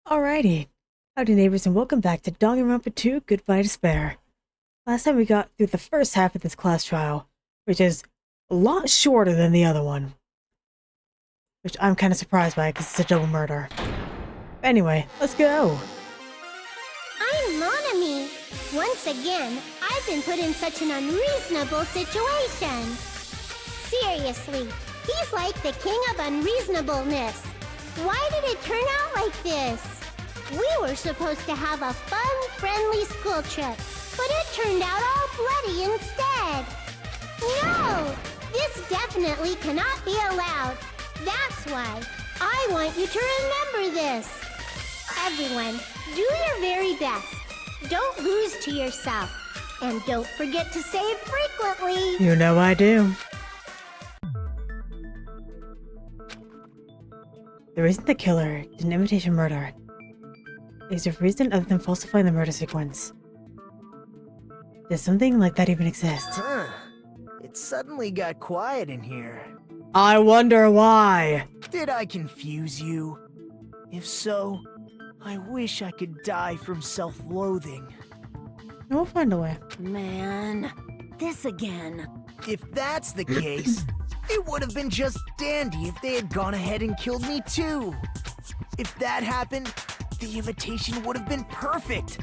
Alrighty. Howdy neighbors and welcome back to Danganronpa 2 Goodbye Despair. Last time we got through the first half of this class trial, which is a lot shorter than the other one. Which I'm kind of surprised by because it's a double murder. Anyway, let's go! I'm Monami. Once again, I've been put in such an unreasonable situation. Seriously, he's like the king of unreasonableness. Why did it turn out like this? We were supposed to have a fun, friendly school trip, but it turned out all bloody instead. No! This definitely cannot be allowed. That's why I want you to remember this. Everyone, do your very best. Don't lose to yourself. And don't forget to save frequently. You know I do. The reason the killer did an imitation murder is a reason other than falsifying the murder sequence. Does something like that even exist? It suddenly got quiet in here. I wonder why! Did I confuse you? If so, I wish I could die from self-loathing. We'll find a way. Man, this again. If that's the case, it would have been just dandy if they had gone ahead and killed me too. If that happened, the imitation would have been perfect.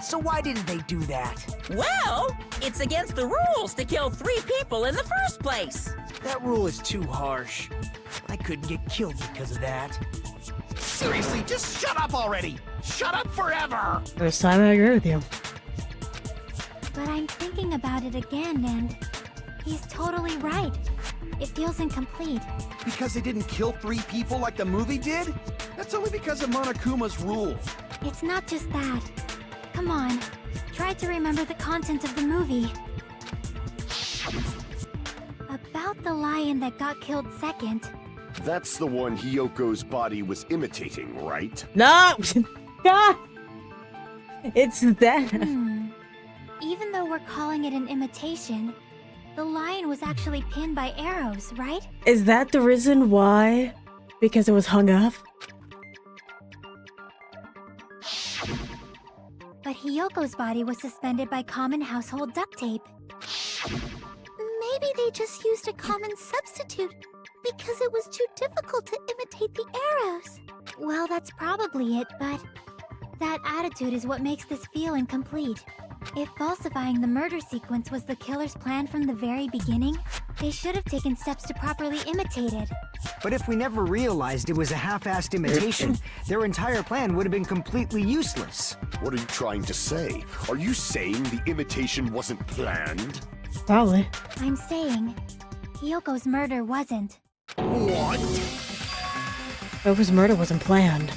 So why didn't they do that? Well, it's against the rules to kill 3 people in the first place. That rule is too harsh. I couldn't get killed because of that. Seriously, just shut up already! Shut up forever! First time I agree with you. But I'm thinking about it again, and he's totally right. It feels incomplete. Because they didn't kill 3 people like the movie did? That's only because of Monokuma's rule. It's not just that. Come on, try to remember the content of the movie. About the lion that got killed second. That's the one Hyoko's body was imitating, right? No! God! It's that. Even though we're calling it an imitation, the lion was actually pinned by arrows, right? Is that the reason why? Because it was hung up? But Hyoko's body was suspended by common household duct tape. Maybe they just used a common substitute because it was too difficult to imitate the arrows. Well, that's probably it, but that attitude is what makes this feel incomplete. If falsifying the murder sequence was the killer's plan from the very beginning, they should have taken steps to properly imitate it. But if we never realized it was a half-assed imitation, their entire plan would have been completely useless. What are you trying to say? Are you saying the imitation wasn't planned? Probably. I'm saying, Hyoko's murder wasn't. What? Hyoko's murder wasn't planned.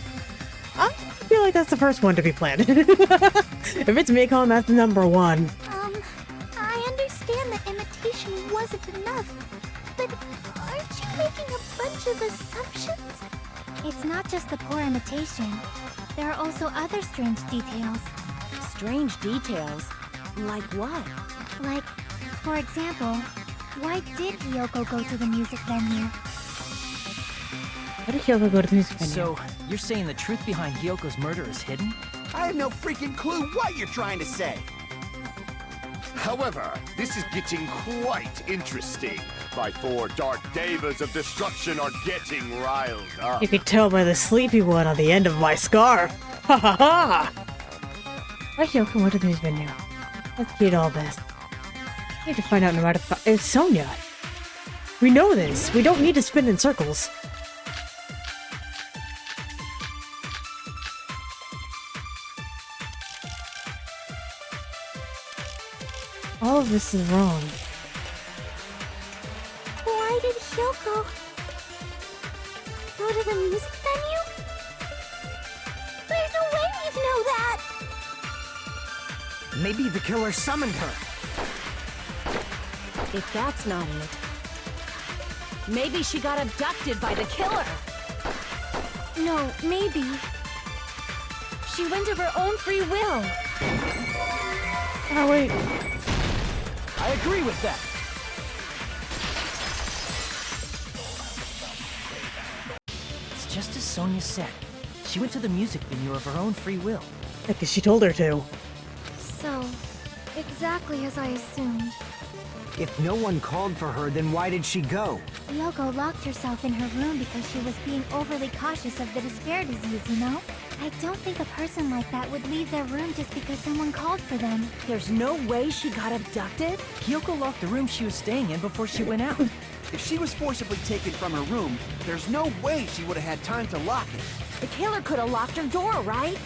I feel like that's the first one to be planned. If it's Mikan, that's the number 1. I understand that imitation wasn't enough, but aren't you making a bunch of assumptions? It's not just the poor imitation. There are also other strange details. Strange details? Like what? Like, for example, why did Hyoko go to the music venue? Why did Hyoko go to the music venue? So, you're saying the truth behind Hyoko's murder is hidden? I have no freaking clue what you're trying to say. However, this is getting quite interesting. My 4 dark devas of destruction are getting riled up. You could tell by the sleepy one on the end of my scarf. Ha ha ha! Why Hyoko went to the music venue? Let's get all this. We need to find out no matter if it's Sonia. We know this. We don't need to spin in circles. All of this is wrong. Why did Hyoko go to the music venue? There's no way we'd know that! Maybe the killer summoned her. If that's not it, maybe she got abducted by the killer. No, maybe. She went of her own free will. Oh wait. I agree with that. It's just as Sonia said. She went to the music venue of her own free will. Because she told her to. So, exactly as I assumed. If no one called for her, then why did she go? Yoko locked herself in her room because she was being overly cautious of the despair disease, you know? I don't think a person like that would leave their room just because someone called for them. There's no way she got abducted? Kyoko locked the room she was staying in before she went out. If she was forcibly taken from her room, there's no way she would have had time to lock it. The killer could have locked her door, right?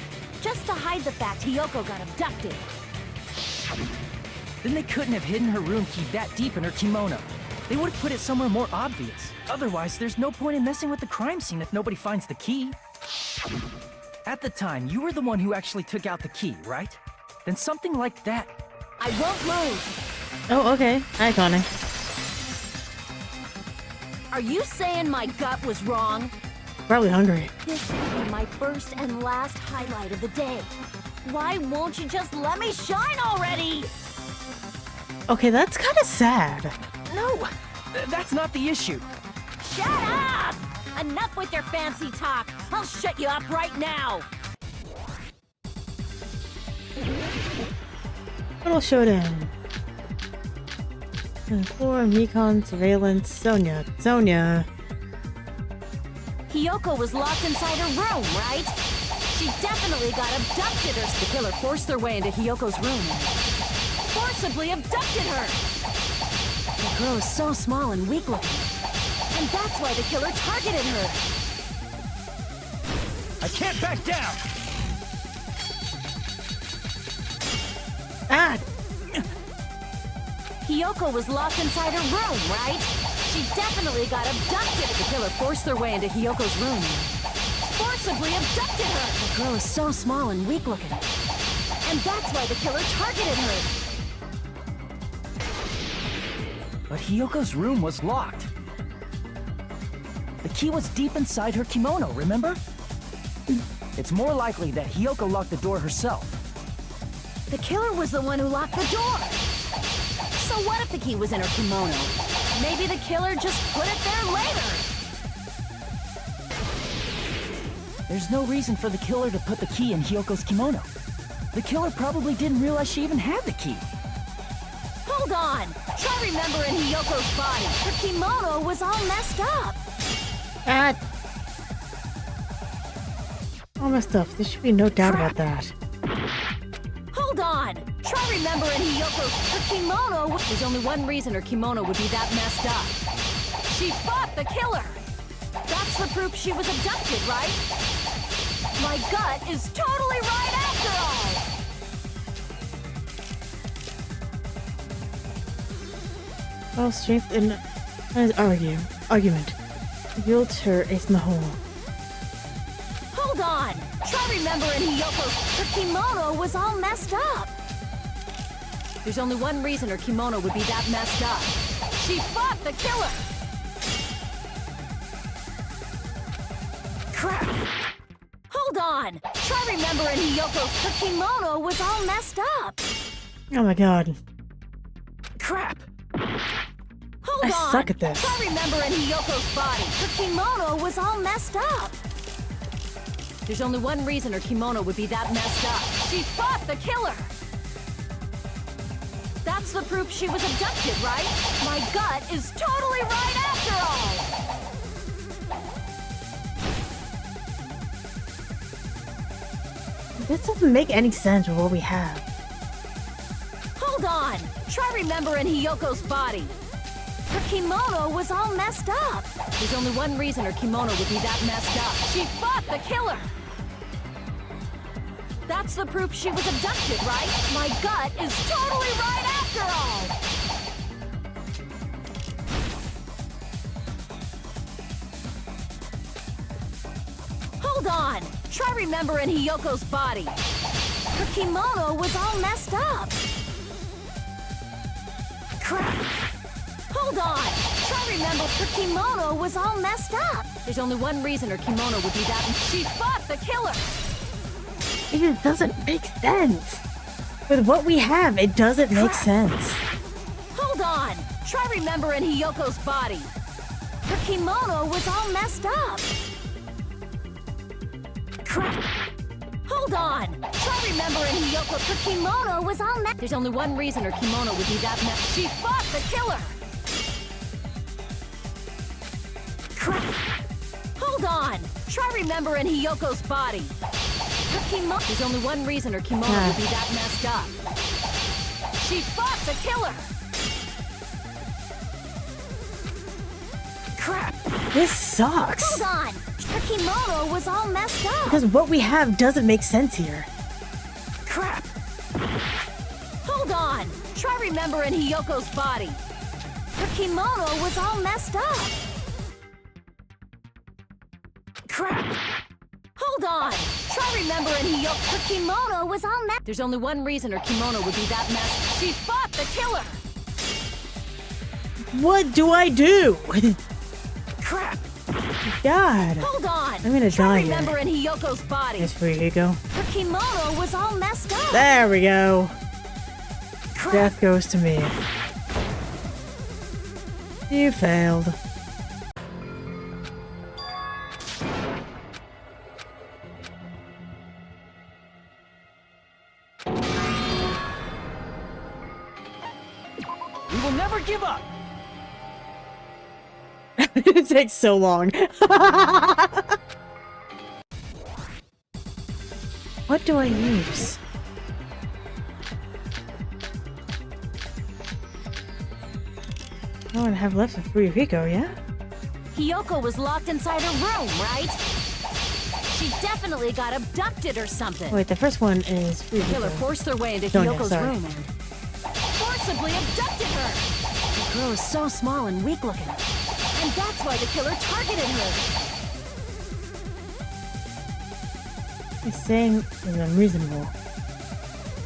Just to hide the fact Hiyoko got abducted. Then they couldn't have hidden her room key that deep in her kimono. They would have put it somewhere more obvious. Otherwise, there's no point in messing with the crime scene if nobody finds the key. At the time, you were the one who actually took out the key, right? Then something like that. I won't move. Oh, okay. Hi, Connie. Are you saying my gut was wrong? Probably hungry. This will be my first and last highlight of the day. Why won't you just let me shine already? Okay, that's kind of sad. No, that's not the issue. Shut up! Enough with your fancy talk. I'll shut you up right now. Little showdown. Floor, Mikan, surveillance, Sonia. Hiyoko was locked inside her room, right? She definitely got abducted, or the killer forced their way into Hiyoko's room. Forcibly abducted her! The girl is so small and weak-looking. And that's why the killer targeted her. I can't back down! Ah! Hiyoko was locked inside her room, right? She definitely got abducted. The killer forced their way into Hiyoko's room. Forcibly abducted her! The girl is so small and weak-looking. And that's why the killer targeted her. But Hiyoko's room was locked. The key was deep inside her kimono, remember? It's more likely that Hiyoko locked the door herself. The killer was the one who locked the door. So what if the key was in her kimono? Maybe the killer just put it there later. There's no reason for the killer to put the key in Hiyoko's kimono. The killer probably didn't realize she even had the key. Hold on! Try remembering Hiyoko's body. Her kimono was all messed up. Ah! All messed up. There should be no doubt about that. Hold on! Try remembering her kimono. There's only one reason her kimono would be that messed up. She fought the killer! That's the proof she was abducted, right? My gut is totally right after all! Well, strength in his argument revealed her ace in the hole. Hold on! Try remembering her kimono was all messed up. There's only one reason her kimono would be that messed up. She fought the killer! Crap! Hold on! Try remembering her kimono was all messed up. Oh my god. Crap! Hold I on! suck at this. Try remembering Hiyoko's body. Her kimono was all messed up. There's only one reason her kimono would be that messed up. She fought the killer! That's the proof she was abducted, right? My gut is totally right after all! This doesn't make any sense with what we have. Hold on! Try remembering Hiyoko's body. Her kimono was all messed up. There's only one reason her kimono would be that messed up. She fought the killer! That's the proof she was abducted, right? My gut is totally right after all! Hold on! Try remembering Hiyoko's body. Her kimono was all messed up. Crap! Hold on! Try remember her kimono was all messed up. There's only one reason her kimono would be that, and she fought the killer! It just doesn't make sense. With what we have, it doesn't make sense. Hold on! Try remembering Hiyoko's body. Her kimono was all messed up. Crap! Hold on! Try remembering Hiyoko. Her kimono was all There's only one reason her kimono would be that mess. She fought the killer! Crap! Hold on! Try remembering Hiyoko's body. Her kimono. There's only one reason her kimono would be that messed up. She fought the killer! Crap! This sucks. Hold on! Her kimono was all messed up! Because what we have doesn't make sense here. Crap! Hold on! Try remembering Hiyoko's body. Her kimono was all messed up! Crap! Hold on! Try remembering Hiyoko. Her kimono was all messed. There's only one reason her kimono would be that mess. She fought the killer! What do I do? Crap! God. Hold on! I'm gonna Try die here. remembering Hiyoko's body. Yes, here you go. Her kimono was all messed up! There we go. Crap! Death goes to me. You failed. We will never give up! It takes so long. What do I use? Oh, I have left of Fuyuhiko, yeah? Hiyoko was locked inside her room, right? She definitely got abducted or something. Wait, the first one is The killer Fuyuhiko. forced their way into Sonya, Hiyoko's sorry. room and forcibly abducted her. The girl is so small and weak looking. And that's why the killer targeted her. He's saying it's unreasonable.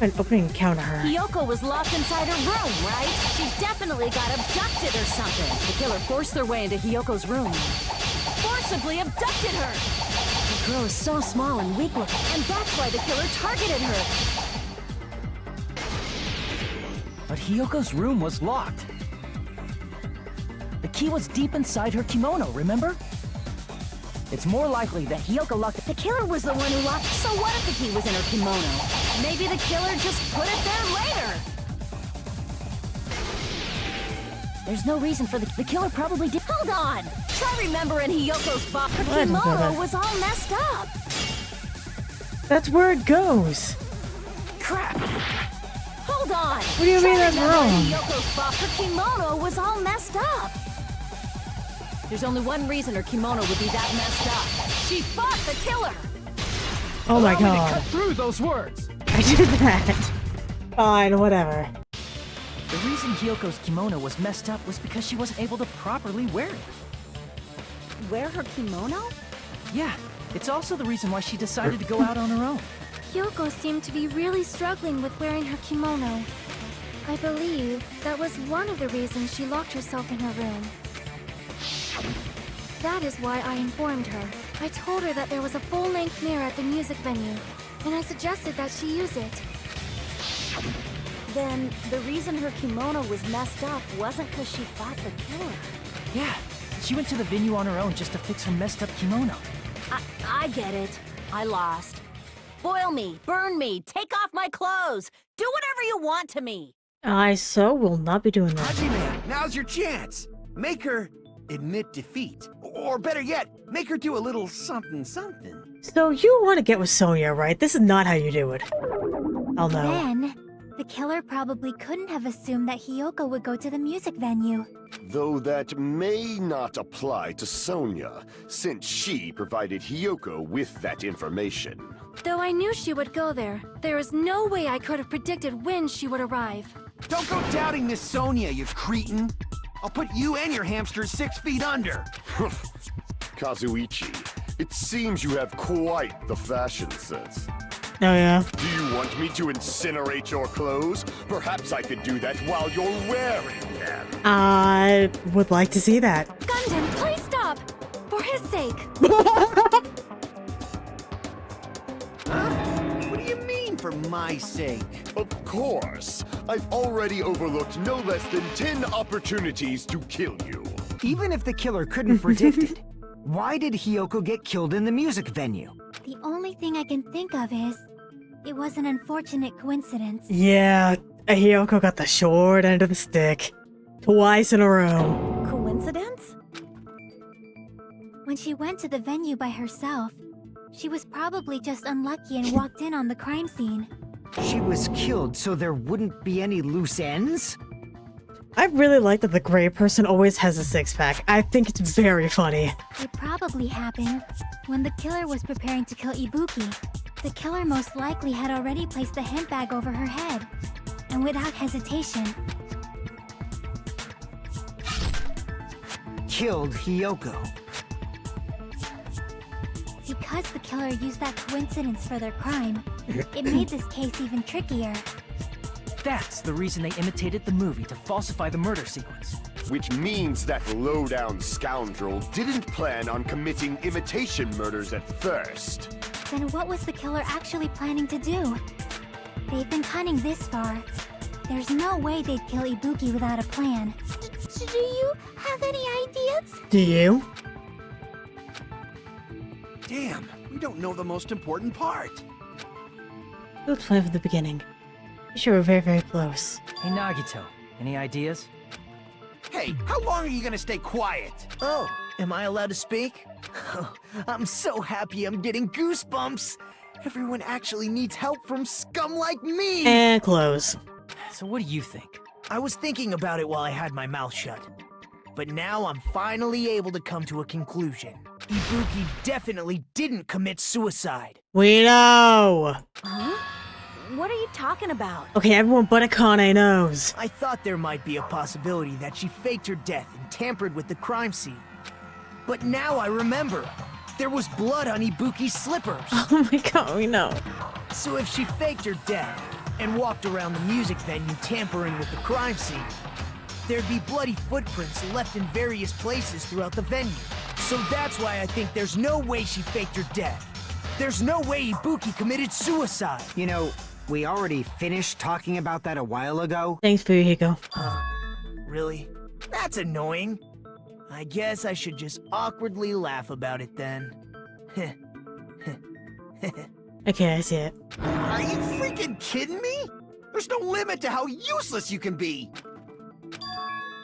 An opening encounter her. Hiyoko was locked inside her room, right? She definitely got abducted or something. The killer forced their way into Hiyoko's room and forcibly abducted her. The girl is so small and weak looking. And that's why the killer targeted her. But Hiyoko's room was locked. The key was deep inside her kimono, remember? It's more likely that Hiyoko locked it. The killer was the one who locked. So what if the key was in her kimono? Maybe the killer just put it there later. There's no reason for the killer probably did. Hold on! Try remembering Hiyoko's body. Her What? kimono was all messed up. That's where it goes. Crap! Hold on! What do you mean that's wrong? Hiyoko's her kimono was all messed up. There's only one reason her kimono would be that messed up. She fought the killer. Oh my Allow me to god. cut through those words. I did that. Fine, whatever. The reason Hiyoko's kimono was messed up was because she wasn't able to properly wear it. Wear her kimono? Yeah, it's also the reason why she decided to go out on her own. Hyoko seemed to be really struggling with wearing her kimono. I believe that was one of the reasons she locked herself in her room. That is why I informed her. I told her that there was a full-length mirror at the music venue, and I suggested that she use it. Then the reason her kimono was messed up wasn't because she fought the killer. Yeah, she went to the venue on her own just to fix her messed up kimono. I get it. I lost. Boil me, burn me, take off my clothes. Do whatever you want to me. I so will not be doing that. Haji-man, now's your chance. Make her admit defeat. Or better yet, make her do a little something. So you want to get with Sonya, right? This is not how you do it. I'll know. Then, the killer probably couldn't have assumed that Hyoko would go to the music venue. Though that may not apply to Sonya, since she provided Hiyoko with that information. Though I knew she would go there, there is no way I could have predicted when she would arrive. Don't go doubting Miss Sonya, you cretin. I'll put you and your hamsters 6 feet under. Kazuichi, it seems you have quite the fashion sense. Oh yeah. Do you want me to incinerate your clothes? Perhaps I could do that while you're wearing them. I would like to see that. Gundam, please stop! For his sake! What do you mean, for my sake? Of course. I've already overlooked no less than 10 opportunities to kill you. Even if the killer couldn't predict it, why did Hyoko get killed in the music venue? The only thing I can think of is, it was an unfortunate coincidence. Yeah, Hiyoko got the short end of the stick. Twice in a row. Coincidence? When she went to the venue by herself, she was probably just unlucky and walked in on the crime scene. She was killed so there wouldn't be any loose ends? I really like that the gray person always has a six-pack. I think it's very funny. It probably happened when the killer was preparing to kill Ibuki. The killer most likely had already placed the hemp bag over her head, and without hesitation, Killed Hiyoko. because the killer used that coincidence for their crime, it made this case even trickier. That's the reason they imitated the movie to falsify the murder sequence. Which means that low-down scoundrel didn't plan on committing imitation murders at first. Then what was the killer actually planning to do? They've been cunning this far. There's no way they'd kill Ibuki without a plan. Do you have any ideas? Do you? Damn, we don't know the most important part. We'll plan from the beginning. I'm sure we're very, very close. Hey Nagito, any ideas? Hey, how long are you gonna stay quiet? Oh, am I allowed to speak? I'm so happy I'm getting goosebumps. Everyone actually needs help from scum like me. And close. So what do you think? I was thinking about it while I had my mouth shut. But now I'm finally able to come to a conclusion. Ibuki definitely didn't commit suicide. We know! Huh? What are you talking about? Okay, everyone but Akane knows. I thought there might be a possibility that she faked her death and tampered with the crime scene. But now I remember. There was blood on Ibuki's slippers. Oh my god, we know. So if she faked her death and walked around the music venue tampering with the crime scene, there'd be bloody footprints left in various places throughout the venue. So that's why I think there's no way she faked her death. There's no way Ibuki committed suicide. You know, we already finished talking about that a while ago. Thanks, Fuyuhiko. Really? That's annoying. I guess I should just awkwardly laugh about it then. Okay, I see it. Are you freaking kidding me? There's no limit to how useless you can be.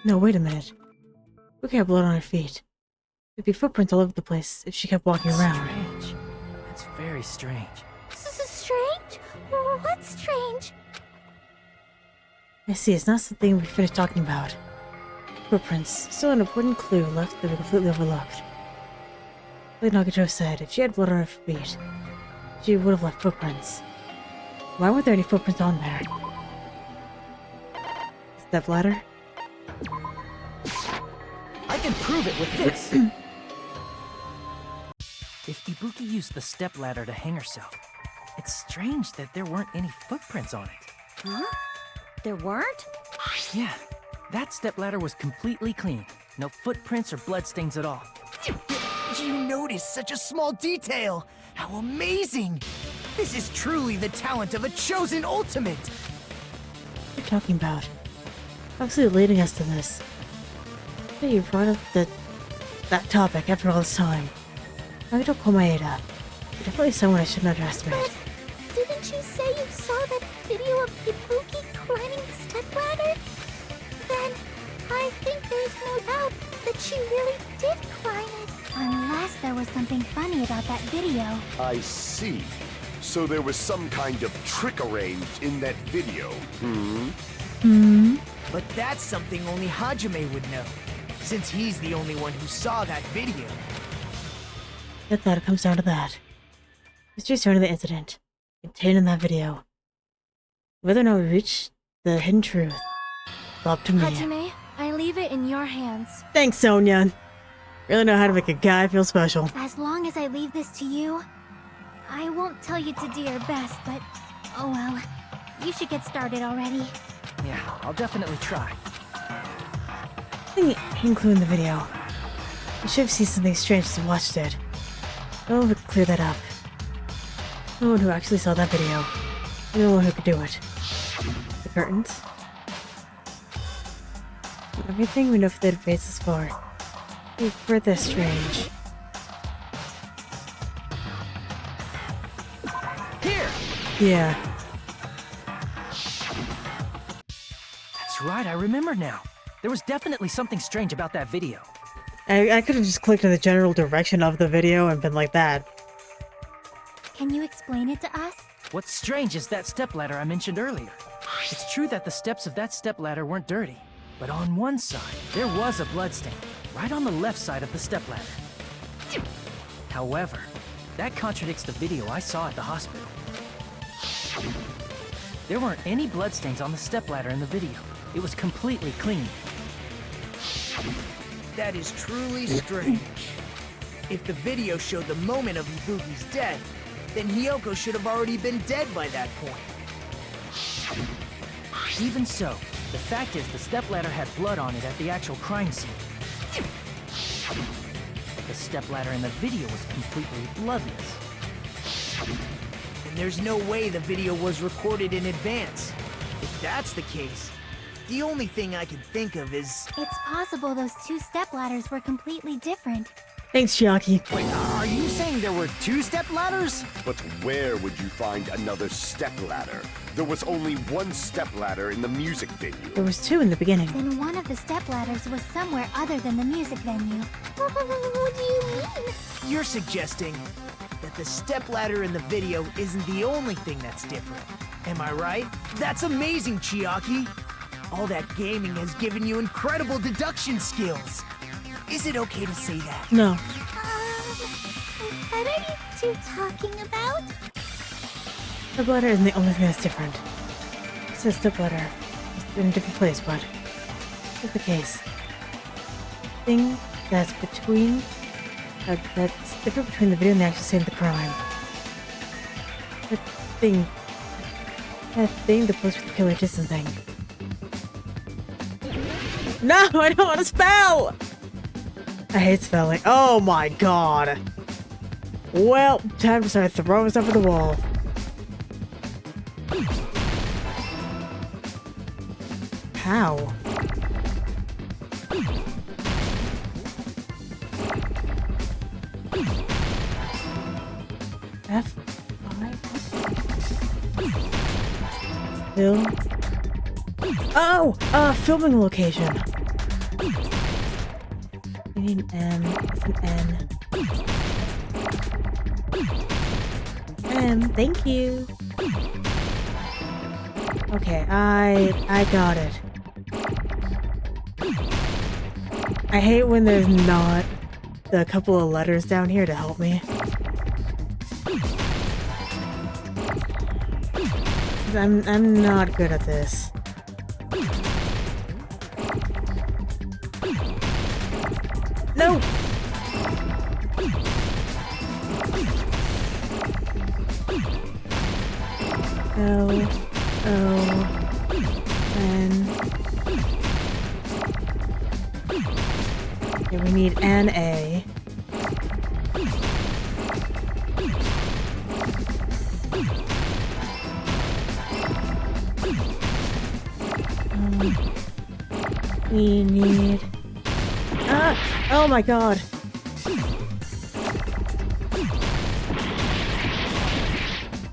No, wait a minute. Look at blood on her feet. There'd be footprints all over the place if she kept walking around. Strange. That's very strange. Strange? What's strange? I see, it's not something we finished talking about. Footprints, still an important clue left that we completely overlooked. Like Nagito said, if she had blood on her feet, she would have left footprints. Why weren't there any footprints on there? Stepladder? I can prove it with this! If Ibuki used the stepladder to hang herself, it's strange that there weren't any footprints on it. Huh? There weren't? Yeah, that stepladder was completely clean. No footprints or bloodstains at all. You noticed such a small detail! How amazing! This is truly the talent of a chosen ultimate! What are you talking about? Obviously leading us to this. Hey, you brought up that topic after all this time. Nagito Komaeda. Definitely someone I shouldn't underestimate. Didn't you say you saw that video of Ibuki climbing the stepladder? Then I think there's no doubt that she really did climb it. Unless there was something funny about that video. I see. So there was some kind of trick arranged in that video, But that's something only Hajime would know, since he's the only one who saw that video. Get that, it comes down to that. Mystery surrounding the incident, contained in that video. Whether or not we reach the hidden truth, it's up to me. Hajime, I leave it in your hands. Thanks, Sonia. Really know how to make a guy feel special. As long as I leave this to you, I won't tell you to do your best, but oh well. You should get started already. Yeah, I'll definitely try. Hidden clue in the video. You should have seen something strange as you watched it. No one would clear that up. No one who actually saw that video. No one who could do it. The curtains. Everything we know for the debates is far. We've heard this strange. Here! Yeah. That's right, I remember now. There was definitely something strange about that video. I could have just clicked in the general direction of the video and been like that. Can you explain it to us? What's strange is that stepladder I mentioned earlier. It's true that the steps of that stepladder weren't dirty, but on one side, there was a bloodstain, right on the left side of the stepladder. However, that contradicts the video I saw at the hospital. There weren't any bloodstains on the stepladder in the video. It was completely clean. That is truly strange. If the video showed the moment of Ibuki's death, then Hiyoko should have already been dead by that point. Even so, the fact is the stepladder had blood on it at the actual crime scene. The stepladder in the video was completely bloodless. And there's no way the video was recorded in advance. If that's the case, the only thing I can think of is... It's possible those two stepladders were completely different. Thanks, Chiaki. Wait, are you saying there were two step ladders? But where would you find another stepladder? There was only one stepladder in the music venue. There was two in the beginning. Then one of the stepladders was somewhere other than the music venue. What do you mean? You're suggesting that the stepladder in the video isn't the only thing that's different. Am I right? That's amazing, Chiaki! All that gaming has given you incredible deduction skills. Is it okay to say that? No. What are you two talking about? Stepladder isn't the only thing that's different. It says stepladder. It's in a different place, but it's the case. Thing that's between... that's different between the video and the actual scene of the crime. That thing... the place with the killer distant thing. No, I don't want to spell! I hate spelling. Oh my god. Well, time to start throwing stuff at the wall. How? F5? Film? Oh! Filming location. We need an M. It's an N. M, thank you. Okay, I got it. I hate when there's not a couple of letters down here to help me. I'm not good at this. No! L O N. Okay, we need an A. We need... Oh my god!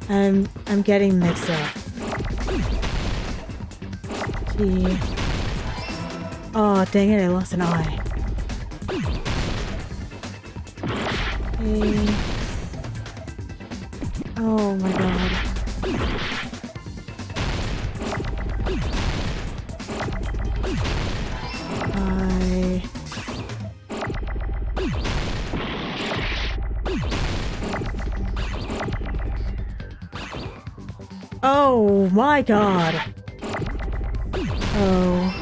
I'm getting mixed up. G... Oh, dang it, I lost an I. A... Oh my god. Oh my god. Oh.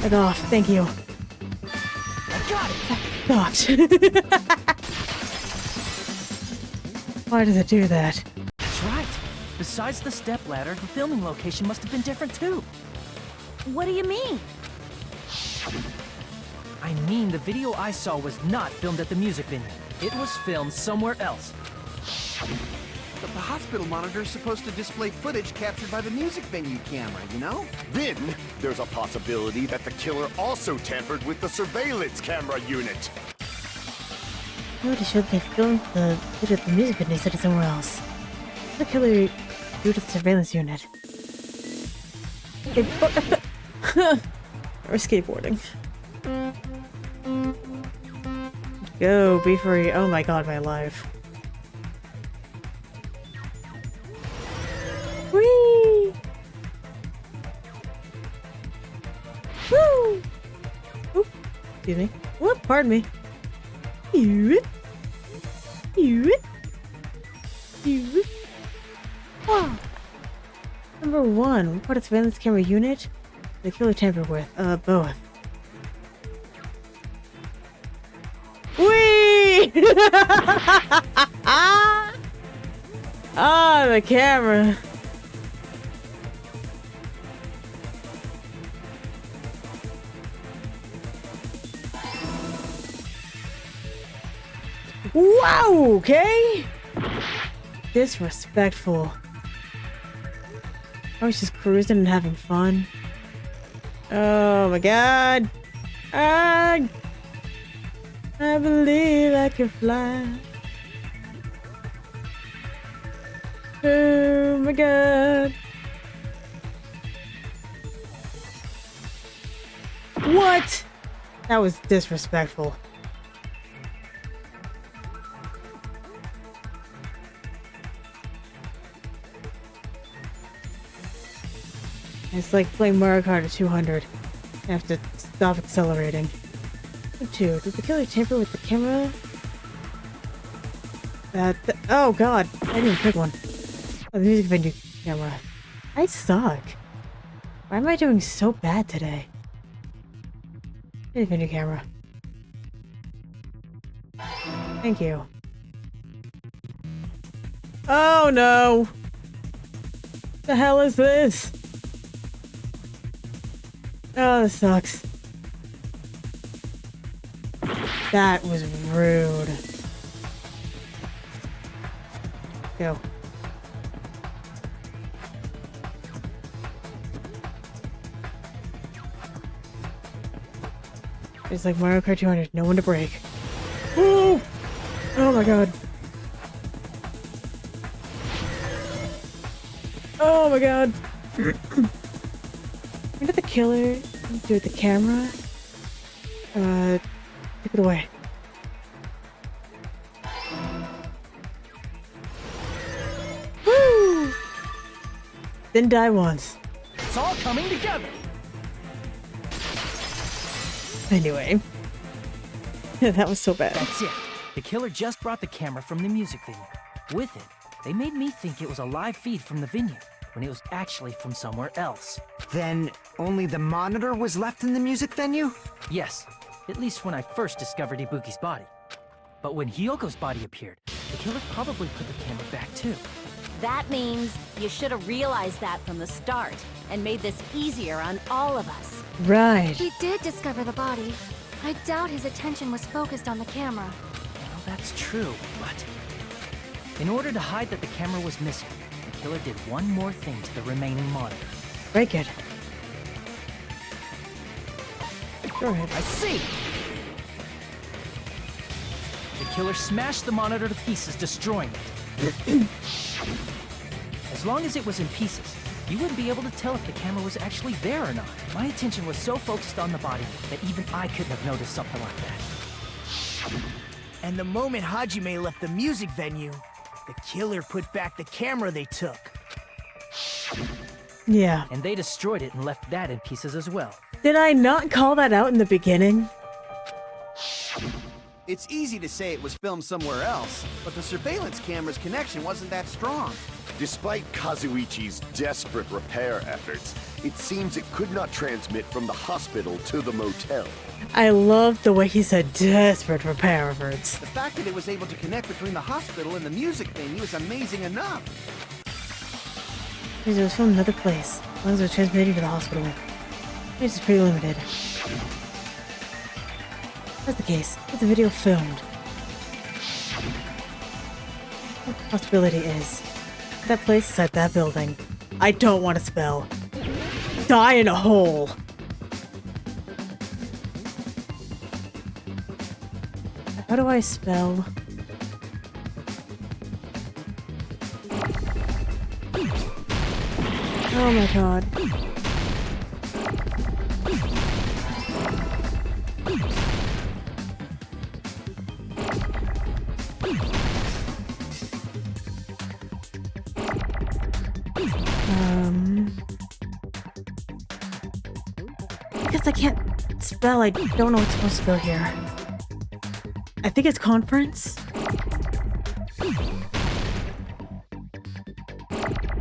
Get off. Thank you. I got it! Gosh. Why does it do that? That's right. Besides the stepladder, the filming location must have been different too. What do you mean? I mean, the video I saw was not filmed at the music venue. It was filmed somewhere else. But the hospital monitor is supposed to display footage captured by the music venue camera, you know? Then, there's a possibility that the killer also tampered with the surveillance camera unit. Nobody showed they filmed the footage of the music video set it somewhere else. The killer due to the surveillance unit. Or skateboarding. Go, be free. Oh my god, my life. Whee! Woo! Oop, excuse me. Whoop, pardon me. Wow. Number 1. What part of surveillance camera unit the killer tampered with? Both. Whee! Ah, the camera. Wow, okay? Disrespectful. I was just cruising and having fun. Oh my god. I believe I can fly. Oh my god. What? That was disrespectful. It's like playing Mario Kart at 200. I have to stop accelerating. 2. Did the killer tamper with the camera? Oh god, I didn't even pick one. Oh, the music venue camera. I suck. Why am I doing so bad today? Music venue camera. Thank you. Oh no! The hell is this? Oh, this sucks. That was rude. Go. It's like Mario Kart 200, no one to break. Woo! Oh my god. Oh my god. When did the killer do with the camera? Take it away. Woo! Didn't die once. It's all coming together. Anyway. That was so bad. That's it. The killer just brought the camera from the music venue. With it, they made me think it was a live feed from the venue, when it was actually from somewhere else. Then only the monitor was left in the music venue? Yes, at least when I first discovered Ibuki's body. But when Hyoko's body appeared, the killer probably put the camera back too. That means you should have realized that from the start and made this easier on all of us. Right. He did discover the body. I doubt his attention was focused on the camera. Well, that's true, but in order to hide that the camera was missing, the killer did one more thing to the remaining monitor. Break it. Go ahead. I see! The killer smashed the monitor to pieces, destroying it. As long as it was in pieces, you wouldn't be able to tell if the camera was actually there or not. My attention was so focused on the body that even I couldn't have noticed something like that. And the moment Hajime left the music venue, the killer put back the camera they took. Yeah. And they destroyed it and left that in pieces as well. Did I not call that out in the beginning? It's easy to say it was filmed somewhere else, but the surveillance camera's connection wasn't that strong. Despite Kazuichi's desperate repair efforts, it seems it could not transmit from the hospital to the motel. I love the way he said desperate repair efforts. The fact that it was able to connect between the hospital and the music venue is amazing enough. Because it was from another place. As long as it was transmitting to the hospital. It's pretty limited. That's the case. It's a video filmed. What the possibility is? That place is at that building. I don't want to spell. Die in a hole. How do I spell? Oh my god. Because I can't spell, I don't know what's supposed to go here. I think it's conference.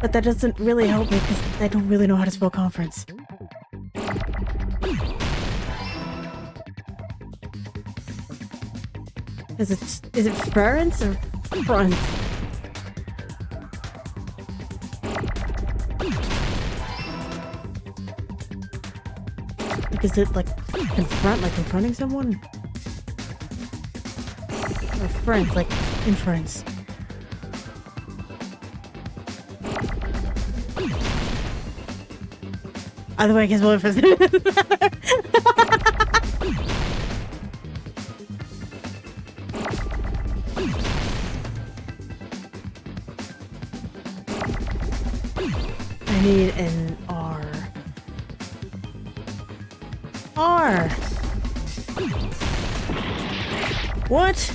But that doesn't really help me because I don't really know how to spell conference. Is it Ference or front? Like, is it like confront, like confronting someone? Or friends, like inference? Either way, I guess we'll inference. I need an R. R! What? Is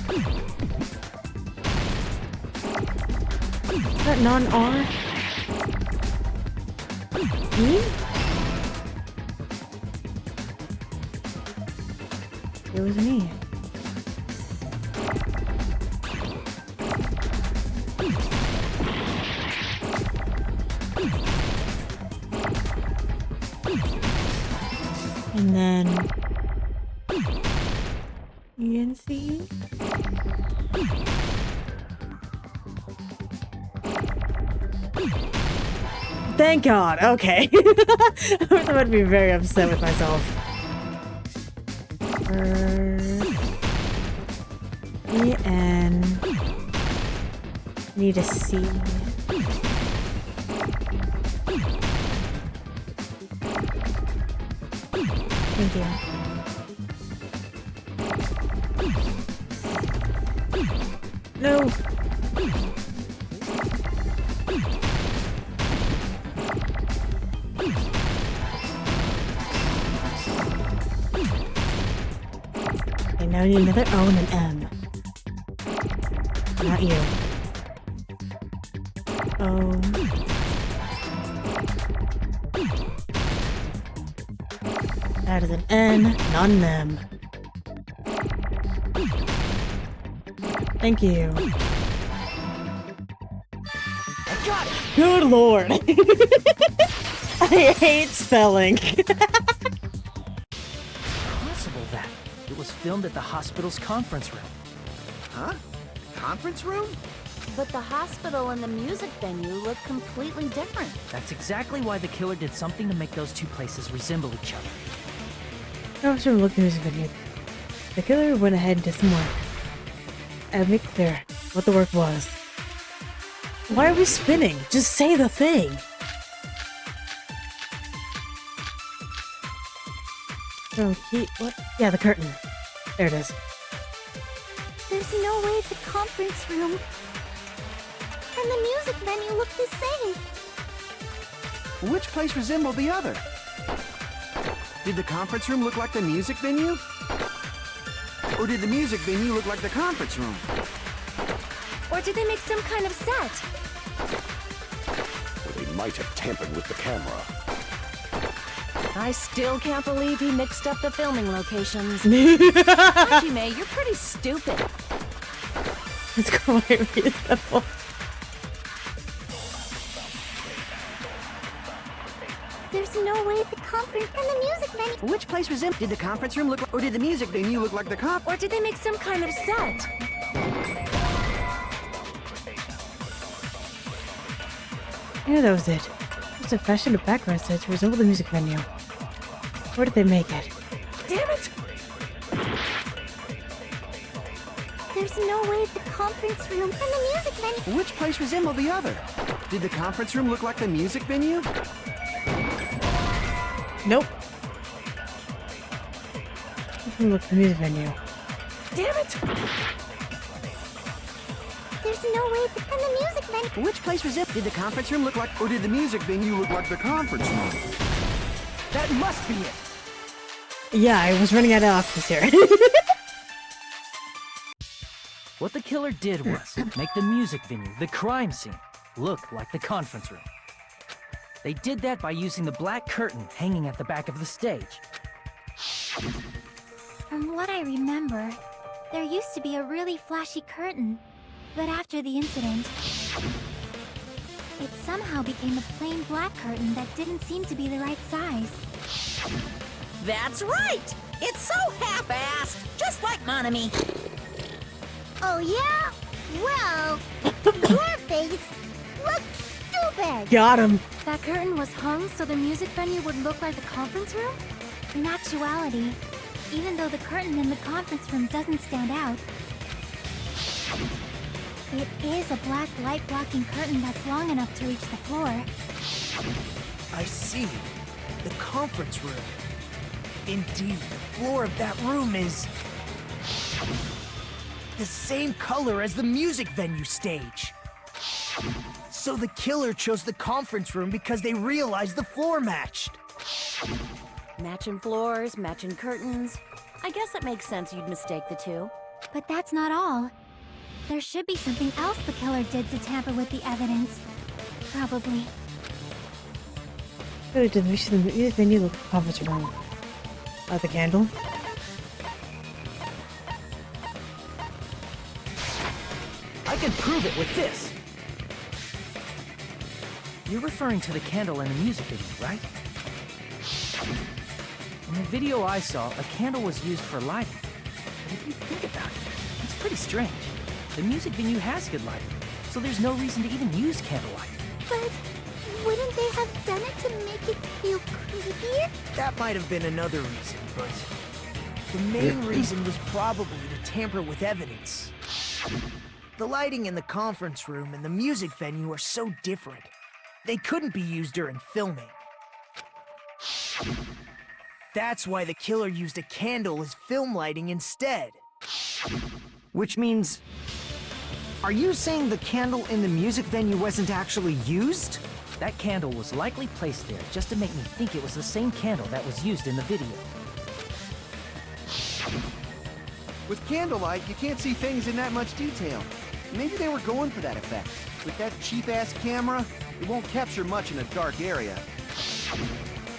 that non-R? E? It was me. And then ENC. Thank God. Okay. I was about to be very upset with myself. EN. Need a C. Thank you. No. Okay, now I need another O and an M. Not you. O. That is an N, not an M. Thank you. I got it! Good lord! I hate spelling. Possible that it was filmed at the hospital's conference room. Huh? Conference room? But the hospital and the music venue look completely different. That's exactly why the killer did something to make those two places resemble each other. I was trying to look at the music video. The killer went ahead and did some work. I'll make clear what the work was. Why are we spinning? Just say the thing! Oh, what? Yeah, the curtain. There it is. There's no way the conference room and the music venue look the same. Which place resembled the other? Did the conference room look like the music venue? Or did the music venue look like the conference room? Or did they make some kind of set? Or they might have tampered with the camera. I still can't believe he mixed up the filming locations. Hajime, you're pretty stupid. It's quite reasonable. There's no way the conference and the music venue. Which place was empty? Did the conference room look like, or did the music venue look like the Or did they make some kind of set? I knew that was it. It's a fashion of background set to resemble the music venue. Where did they make it? Damn it! There's no way the conference room and the music venue. Which place resembled the other? Did the conference room look like the music venue? Nope. Look, the music venue. Damn it! There's no way. And the music venue. Which place resembled? Did the conference room look like, or did the music venue look like the conference room? That must be it! Yeah, I was running out of options here. What the killer did was make the music venue, the crime scene, look like the conference room. They did that by using the black curtain hanging at the back of the stage. From what I remember, there used to be a really flashy curtain. But after the incident, it somehow became a plain black curtain that didn't seem to be the right size. That's right! It's so half-assed, just like Monami. Oh yeah? Well, your face looks stupid. Got him. That curtain was hung so the music venue would look like the conference room? In actuality, even though the curtain in the conference room doesn't stand out, it is a black light-blocking curtain that's long enough to reach the floor. I see. The conference room. Indeed, the floor of that room is the same color as the music venue stage. So the killer chose the conference room because they realized the floor matched. Matching floors, matching curtains. I guess it makes sense you'd mistake the two. But that's not all. There should be something else the killer did to tamper with the evidence. Probably. Did the music venue look like the conference room? The candle? I can prove it with this! You're referring to the candle in the music video, right? In the video I saw, a candle was used for lighting. But if you think about it, it's pretty strange. The music venue has good lighting, so there's no reason to even use candlelight. But wouldn't they have done it to make it feel creepier? That might have been another reason, but the main reason was probably to tamper with evidence. The lighting in the conference room and the music venue are so different. They couldn't be used during filming. That's why the killer used a candle as film lighting instead. Which means... Are you saying the candle in the music venue wasn't actually used? That candle was likely placed there just to make me think it was the same candle that was used in the video. With candlelight, you can't see things in that much detail. Maybe they were going for that effect. With that cheap-ass camera, it won't capture much in a dark area.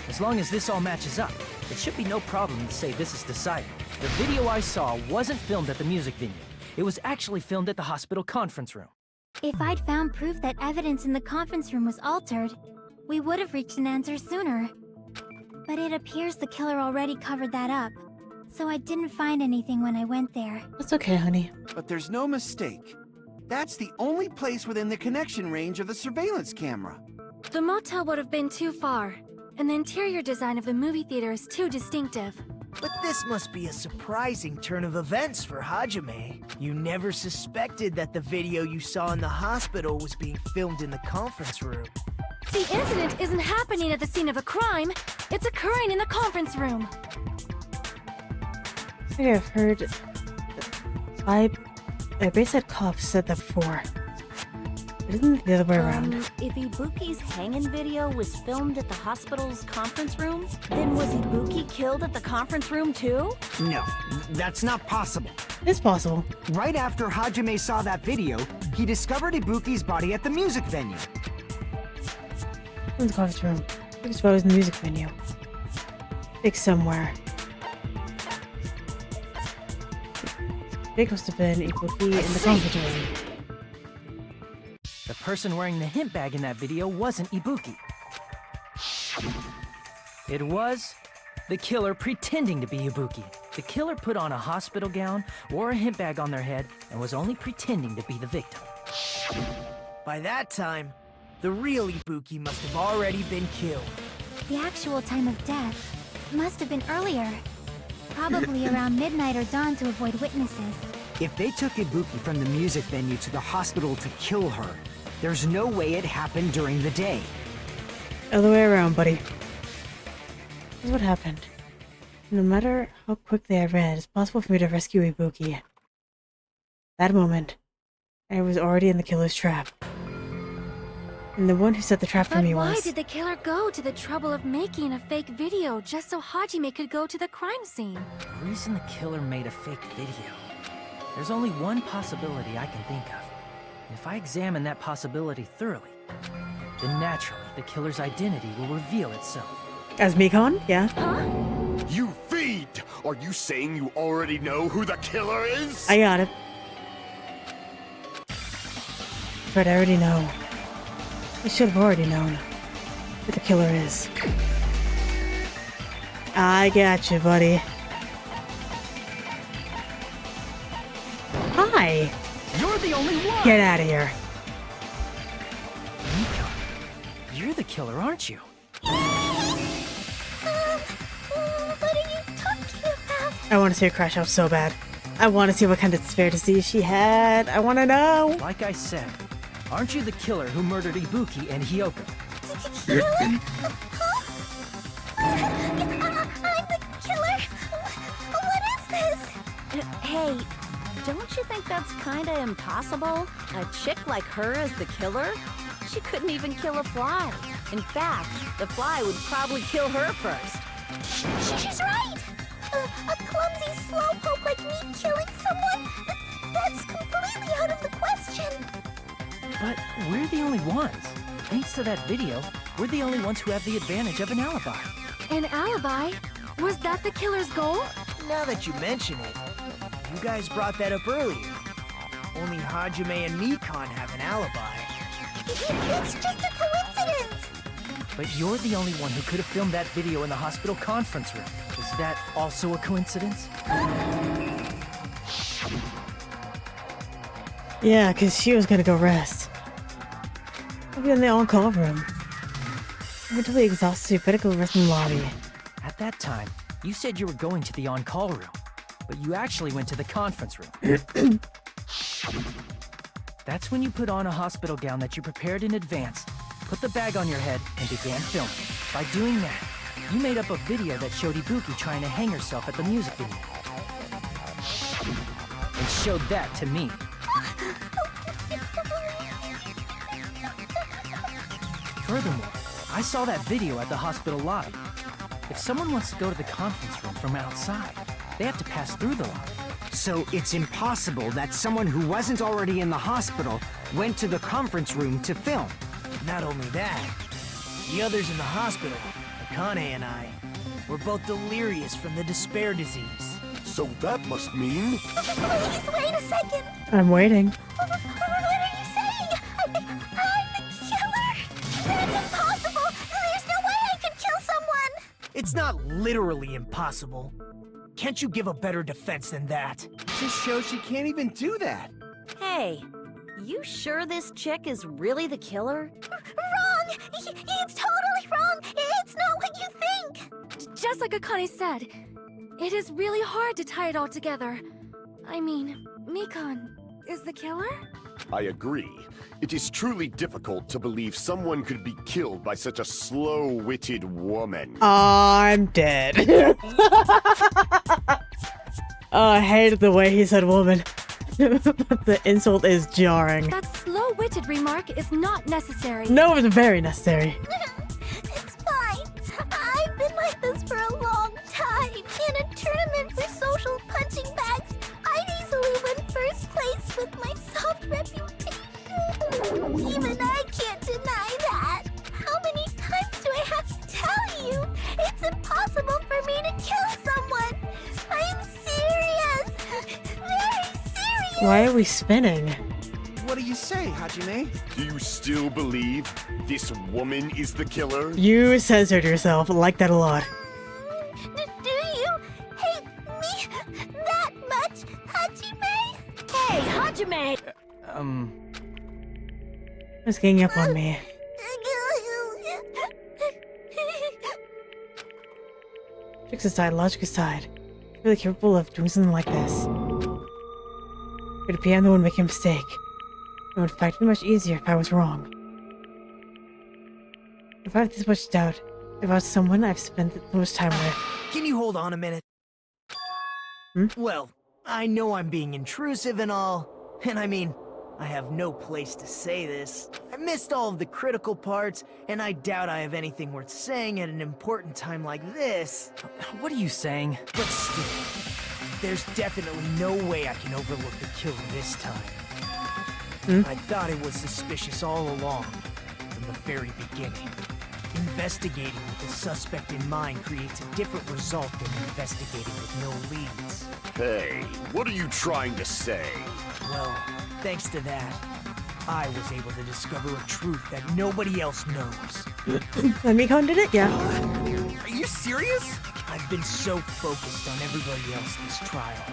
As long as this all matches up, it should be no problem to say this is decided. The video I saw wasn't filmed at the music venue. It was actually filmed at the hospital conference room. If I'd found proof that evidence in the conference room was altered, we would have reached an answer sooner. But it appears the killer already covered that up, so I didn't find anything when I went there. That's okay, honey. But there's no mistake. That's the only place within the connection range of the surveillance camera. The motel would have been too far, and the interior design of the movie theater is too distinctive. But this must be a surprising turn of events for Hajime. You never suspected that the video you saw in the hospital was being filmed in the conference room. The incident isn't happening at the scene of a crime, it's occurring in the conference room. I think I've heard... Bayside Cop said that before. It isn't the other way around. If Ibuki's hanging video was filmed at the hospital's conference room, then was Ibuki killed at the conference room too? No, that's not possible. It's possible. Right after Hajime saw that video, he discovered Ibuki's body at the music venue. In the conference room. I think it's in the music venue. Big somewhere. Big must have been Ibuki in the conference room. The person wearing the hint bag in that video wasn't Ibuki. It was the killer pretending to be Ibuki. The killer put on a hospital gown, wore a hint bag on their head, and was only pretending to be the victim. By that time, the real Ibuki must have already been killed. The actual time of death must have been earlier. Probably around midnight or dawn to avoid witnesses. If they took Ibuki from the music venue to the hospital to kill her, there's no way it happened during the day. Other way around, buddy. This is what happened. No matter how quickly I ran, it's possible for me to rescue Ibuki. That moment, I was already in the killer's trap. And the one who set the trap for But me why was... did the killer go to the trouble of making a fake video just so Hajime could go to the crime scene? The reason the killer made a fake video. There's only one possibility I can think of. And if I examine that possibility thoroughly, then naturally the killer's identity will reveal itself. As Mikan? Yeah. Huh? You fiend! Are you saying you already know who the killer is? I got it. But I already know. I should have already known who the killer is. I got you, buddy. Hi! You're the only one! Get out of here. Mikan, you're the killer, aren't you? What are you talking about? I want to see her crash out so bad. I want to see what kind of spare disease she had. I want to know. Like I said, aren't you the killer who murdered Ibuki and Hyoko? I'm the killer? What is this? Hey, don't you think that's kinda impossible? A chick like her as the killer? She couldn't even kill a fly. In fact, the fly would probably kill her first. She's right! A clumsy slowpoke like me killing someone? That's completely out of the question! But we're the only ones. Thanks to that video, we're the only ones who have the advantage of an alibi. An alibi? Was that the killer's goal? Now that you mention it, you guys brought that up earlier. Only Hajime and Mikan have an alibi. It's just a coincidence! But you're the only one who could have filmed that video in the hospital conference room. Is that also a coincidence? Yeah, because she was gonna go rest. I'll be in the on-call room. I'm mentally exhausted, so you better go rest in the lobby. At that time, you said you were going to the on-call room, but you actually went to the conference room. That's when you put on a hospital gown that you prepared in advance, put the bag on your head, and began filming. By doing that, you made up a video that showed Ibuki trying to hang herself at the music video. And showed that to me. Furthermore, I saw that video at the hospital lobby. If someone wants to go to the conference room from outside, they have to pass through the lobby. So it's impossible that someone who wasn't already in the hospital went to the conference room to film. Not only that, the others in the hospital, Akane and I, were both delirious from the despair disease. So that must mean... Please, wait a second! I'm waiting. What are you saying? I'm the killer? That's impossible! There's no way I could kill someone! It's not literally impossible. Can't you give a better defense than that? Just shows she can't even do that. Hey, you sure this chick is really the killer? Wrong! It's totally wrong! It's not what you think! Just like Akane said, it is really hard to tie it all together. I mean, Mikan is the killer? I agree. It is truly difficult to believe someone could be killed by such a slow-witted woman. I'm dead. Oh, I hated the way he said woman. The insult is jarring. That slow-witted remark is not necessary. No, it's very necessary. It's fine. I've been like this for a long time. In a tournament for social punching bags, I'd easily win first place with my soft reputation. Even I can't deny that. How many times do I have to tell you? It's impossible for me to kill someone. I'm serious. Very serious. Why are we spinning? What do you say, Hajime? Do you still believe this woman is the killer? You censored yourself. I like that a lot. Do you hate me that much, Hajime? Hey, Hajime! It's ganging up on me. Tricks aside, logic aside. I'm really capable of doing something like this. It would be I'm the one making a mistake. It would in fact be much easier if I was wrong. If I have this much doubt, about someone I've spent the most time with. Can you hold on a minute? Well, I know I'm being intrusive and all, and I mean, I have no place to say this. I missed all of the critical parts, and I doubt I have anything worth saying at an important time like this. What are you saying? But still, there's definitely no way I can overlook the killer this time. I thought it was suspicious all along, from the very beginning. Investigating with the suspect in mind creates a different result than investigating with no leads. Hey, what are you trying to say? Well, thanks to that, I was able to discover a truth that nobody else knows. And Mikan did it? Yeah. Are you serious? I've been so focused on everybody else this trial.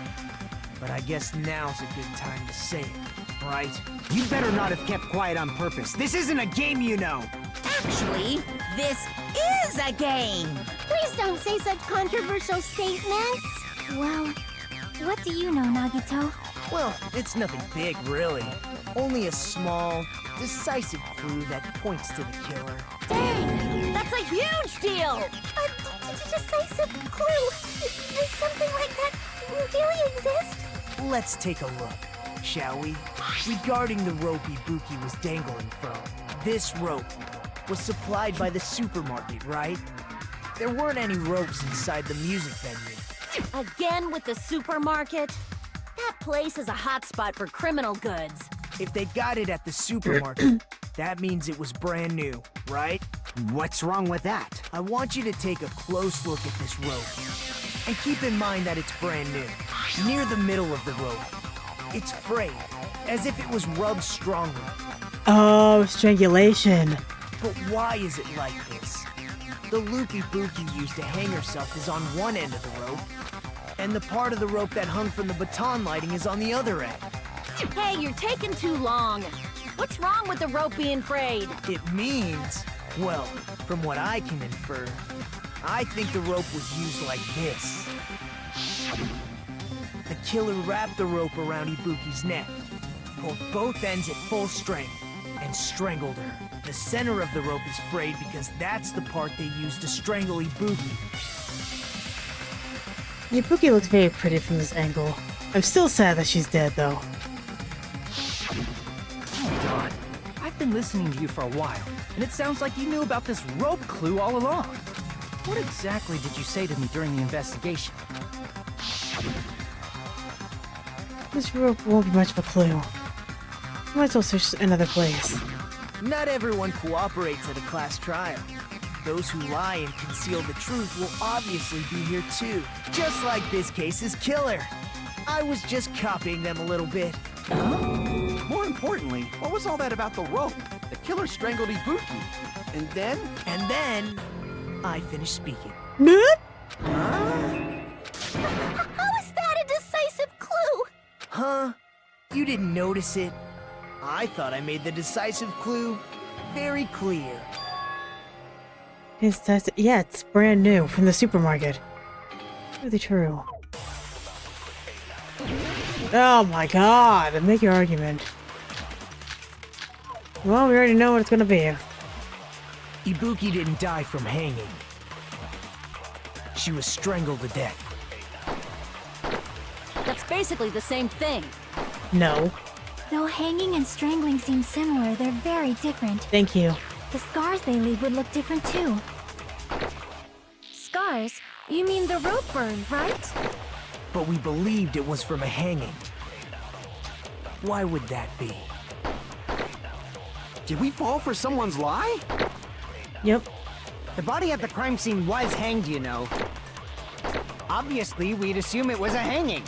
But I guess now's a good time to say it, right? You better not have kept quiet on purpose. This isn't a game, you know. Actually, this is a game! Please don't say such controversial statements. Well, what do you know, Nagito? Well, it's nothing big, really. Only a small, decisive clue that points to the killer. Dang! That's a huge deal! A decisive clue. Does something like that really exist? Let's take a look, shall we? Regarding the rope Ibuki was dangling from, this rope was supplied by the supermarket, right? There weren't any ropes inside the music venue. Again with the supermarket? That place is a hotspot for criminal goods. If they got it at the supermarket, that means it was brand new, right? What's wrong with that? I want you to take a close look at this rope. And keep in mind that it's brand new. Near the middle of the rope, it's frayed, as if it was rubbed strongly. Oh, strangulation. But why is it like this? The loop Ibuki used to hang herself is on one end of the rope, and the part of the rope that hung from the baton lighting is on the other end. Hey, you're taking too long. What's wrong with the rope being frayed? It means, well, from what I can infer, I think the rope was used like this. The killer wrapped the rope around Ibuki's neck, pulled both ends at full strength, and strangled her. The center of the rope is frayed because that's the part they used to strangle Ibuki. Ibuki looks very pretty from this angle. I'm still sad that she's dead, though. Hold on. I've been listening to you for a while, and it sounds like you knew about this rope clue all along. What exactly did you say to me during the investigation? This rope won't be much of a clue. Might as well search another place. Not everyone cooperates at a class trial. Those who lie and conceal the truth will obviously be here too. Just like this case's killer. I was just copying them a little bit. More importantly, what was all that about the rope? The killer strangled Ibuki. And then? And then, I finished speaking. Nope. How is that a decisive clue? Huh? You didn't notice it? I thought I made the decisive clue very clear. Yeah, it's brand new from the supermarket. Really true. Oh my god, make your argument. Well, we already know what it's gonna be. Ibuki didn't die from hanging. She was strangled to death. That's basically the same thing. No. Though hanging and strangling seem similar, they're very different. Thank you. The scars they leave would look different too. Scars? You mean the rope burn, right? But we believed it was from a hanging. Why would that be? Did we fall for someone's lie? Yep. The body at the crime scene was hanged, you know. Obviously, we'd assume it was a hanging.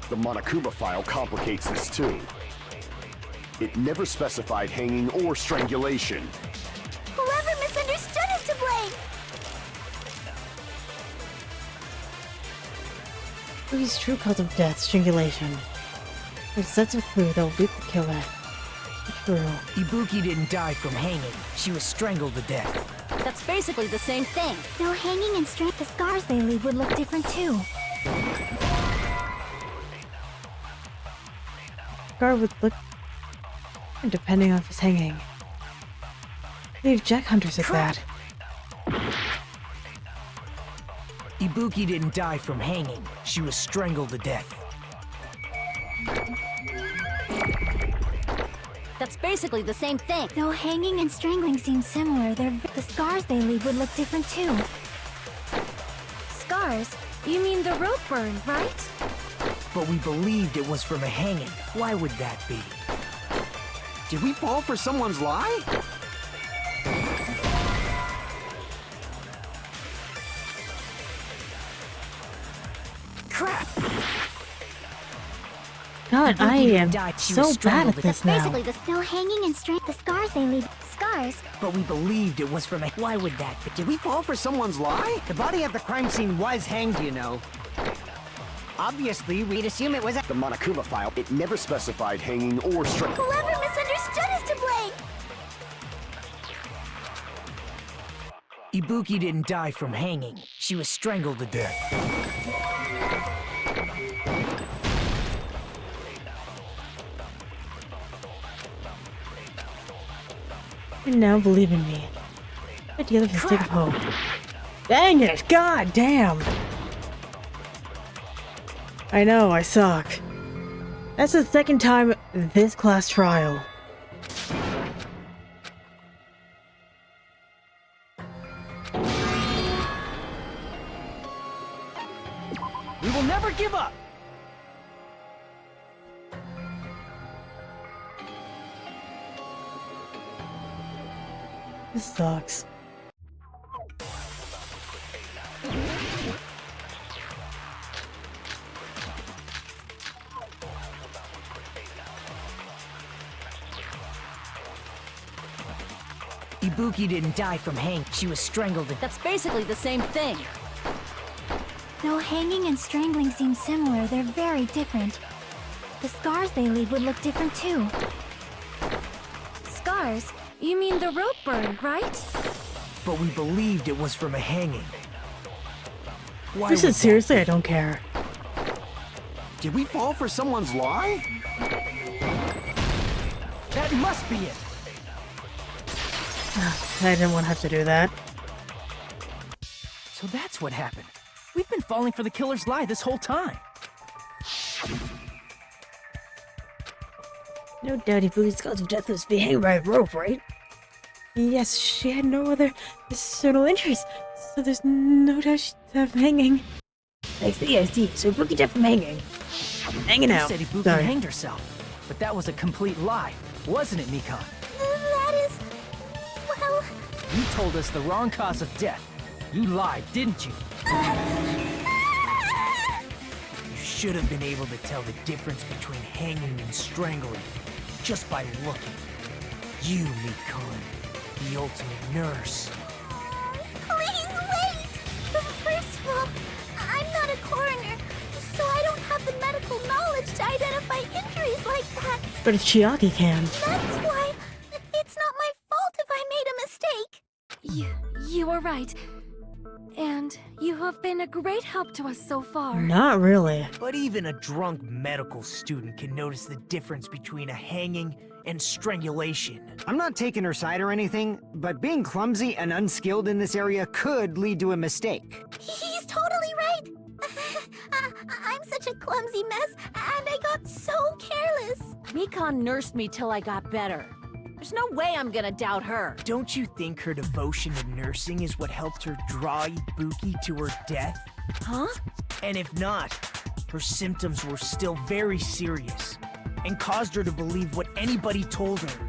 The Monokuma file complicates this too. It never specified hanging or strangulation. Whoever misunderstood is to blame. Ibuki's true cause of death, strangulation. There's such a clue that will lead the killer. True. Ibuki didn't die from hanging. She was strangled to death. That's basically the same thing. Though hanging and the scars they leave would look different too. Scar would look depending on if it's hanging. I believe Jack Hunter said that. Ibuki didn't die from hanging. She was strangled to death. That's basically the same thing. Though hanging and strangling seem similar, the scars they leave would look different too. Scars? You mean the rope burn, right? But we believed it was from a hanging. Why would that be? Did we fall for someone's lie? Crap! God, I am died. She so was bad at strangled. this now. Basically, though hanging and the scars they leave. Scars? But we believed it was from a... Why would that be? Did we fall for someone's lie? The body at the crime scene was hanged, you know. Obviously, we'd assume it was The Monokuma file, it never specified hanging or strangling. Whoever misunderstood is to blame. Ibuki didn't die from hanging. She was strangled to death. You now believe in me. Get together for the sake of hope. Dang it! God damn! I know, I suck. That's the second time this class trial. We will never give up! This sucks. Ibuki didn't die from hanging. She was strangled to death. That's basically the same thing. Though hanging and strangling seem similar, they're very different. The scars they leave would look different too. Scars? You mean the rope burn, right? But we believed it was from a hanging. Why This would is that seriously, be? I don't care. Did we fall for someone's lie? That must be it! I didn't want to have to do that. So that's what happened. We've been falling for the killer's lie this whole time. No doubt Ibuki's cause of death was being hanged by a rope, right? Yes, she had no other external injuries, so there's no doubt she'd have hanging. I see. So Ibuki died from hanging. Hanging You out. said Ibuki Sorry. hanged herself, but that was a complete lie, wasn't it, Mikan? That is... well... You told us the wrong cause of death. You lied, didn't you? You should have been able to tell the difference between hanging and strangling just by looking. You, Mikan, the ultimate nurse. Please wait! First of all, I'm not a coroner, so I don't have the medical knowledge to identify injuries like that. But if Chiaki can. That's why it's not my fault if I made a mistake. You are right. And you have been a great help to us so far. Not really. But even a drunk medical student can notice the difference between a hanging and strangulation. I'm not taking her side or anything, but being clumsy and unskilled in this area could lead to a mistake. He's totally right. I'm such a clumsy mess, and I got so careless. Mikan nursed me till I got better. There's no way I'm gonna doubt her. Don't you think her devotion to nursing is what helped her draw Ibuki to her death? Huh? And if not, her symptoms were still very serious and caused her to believe what anybody told her.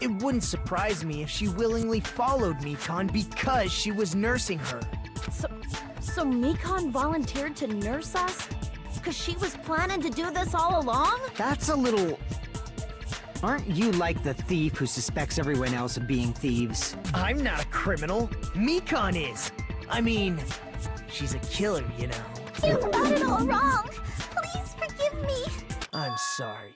It wouldn't surprise me if she willingly followed Mikan because she was nursing her. So Mikan volunteered to nurse us? Because she was planning to do this all along? That's a little... Aren't you like the thief who suspects everyone else of being thieves? I'm not a criminal. Mikan is. I mean, she's a killer, you know. You've got it all wrong. Please forgive me. I'm sorry,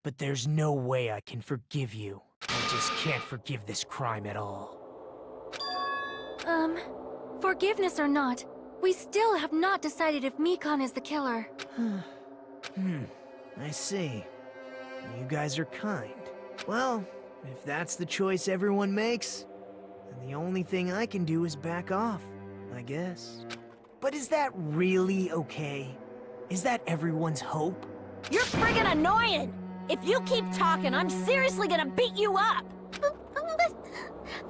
but there's no way I can forgive you. I just can't forgive this crime at all. Forgiveness or not, we still have not decided if Mikan is the killer. I see. You guys are kind. Well, if that's the choice everyone makes, then the only thing I can do is back off, I guess. But is that really okay? Is that everyone's hope? You're friggin' annoying! If you keep talking, I'm seriously gonna beat you up! But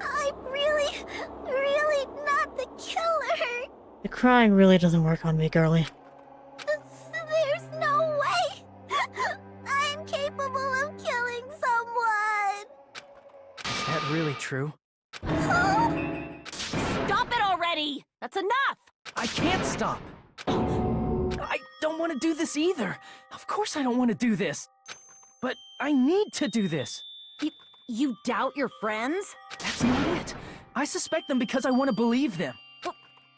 I'm really not the killer. The crying really doesn't work on me, girlie. There's no way I'm capable of killing someone. Is that really true? Stop it already! That's enough! I can't stop! I don't want to do this either! Of course I don't want to do this! But I need to do this! You doubt your friends? That's not it! I suspect them because I want to believe them!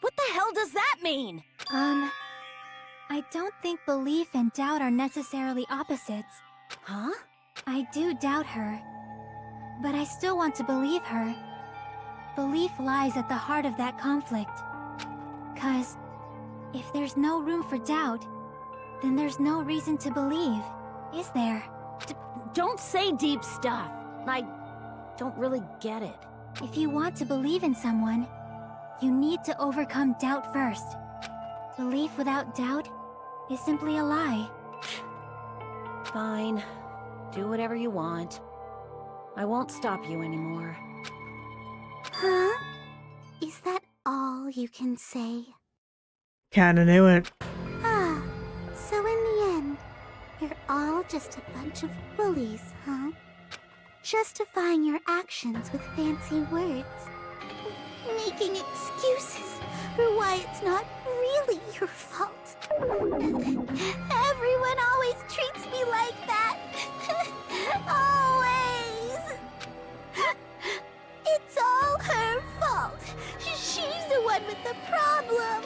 What the hell does that mean? I don't think belief and doubt are necessarily opposites. Huh? I do doubt her, but I still want to believe her. Belief lies at the heart of that conflict. 'Cause if there's no room for doubt, then there's no reason to believe, is there? Don't say deep stuff. I don't really get it. If you want to believe in someone, you need to overcome doubt first. Belief without doubt is simply a lie. Fine. Do whatever you want. I won't stop you anymore. Huh? Is that all you can say? Kinda knew it. Ah, so in the end, you're all just a bunch of bullies, huh? Justifying your actions with fancy words. Making excuses for why it's not really your fault. Everyone always treats me like that. Always. It's all her fault. She's the one with the problem.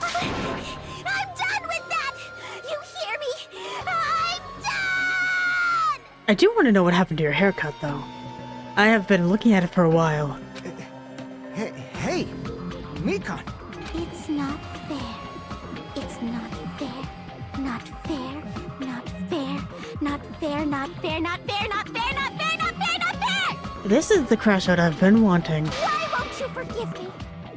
I'm done with that! You hear me? I'm done! I do want to know what happened to your haircut, though. I have been looking at it for a while. Hey, Mikan. It's not fair. It's not fair. Not fair. Not fair. Not fair. Not fair. Not fair. Not fair. Not fair. Not fair. Not fair! This is the crash out I've been wanting. Why won't you forgive me?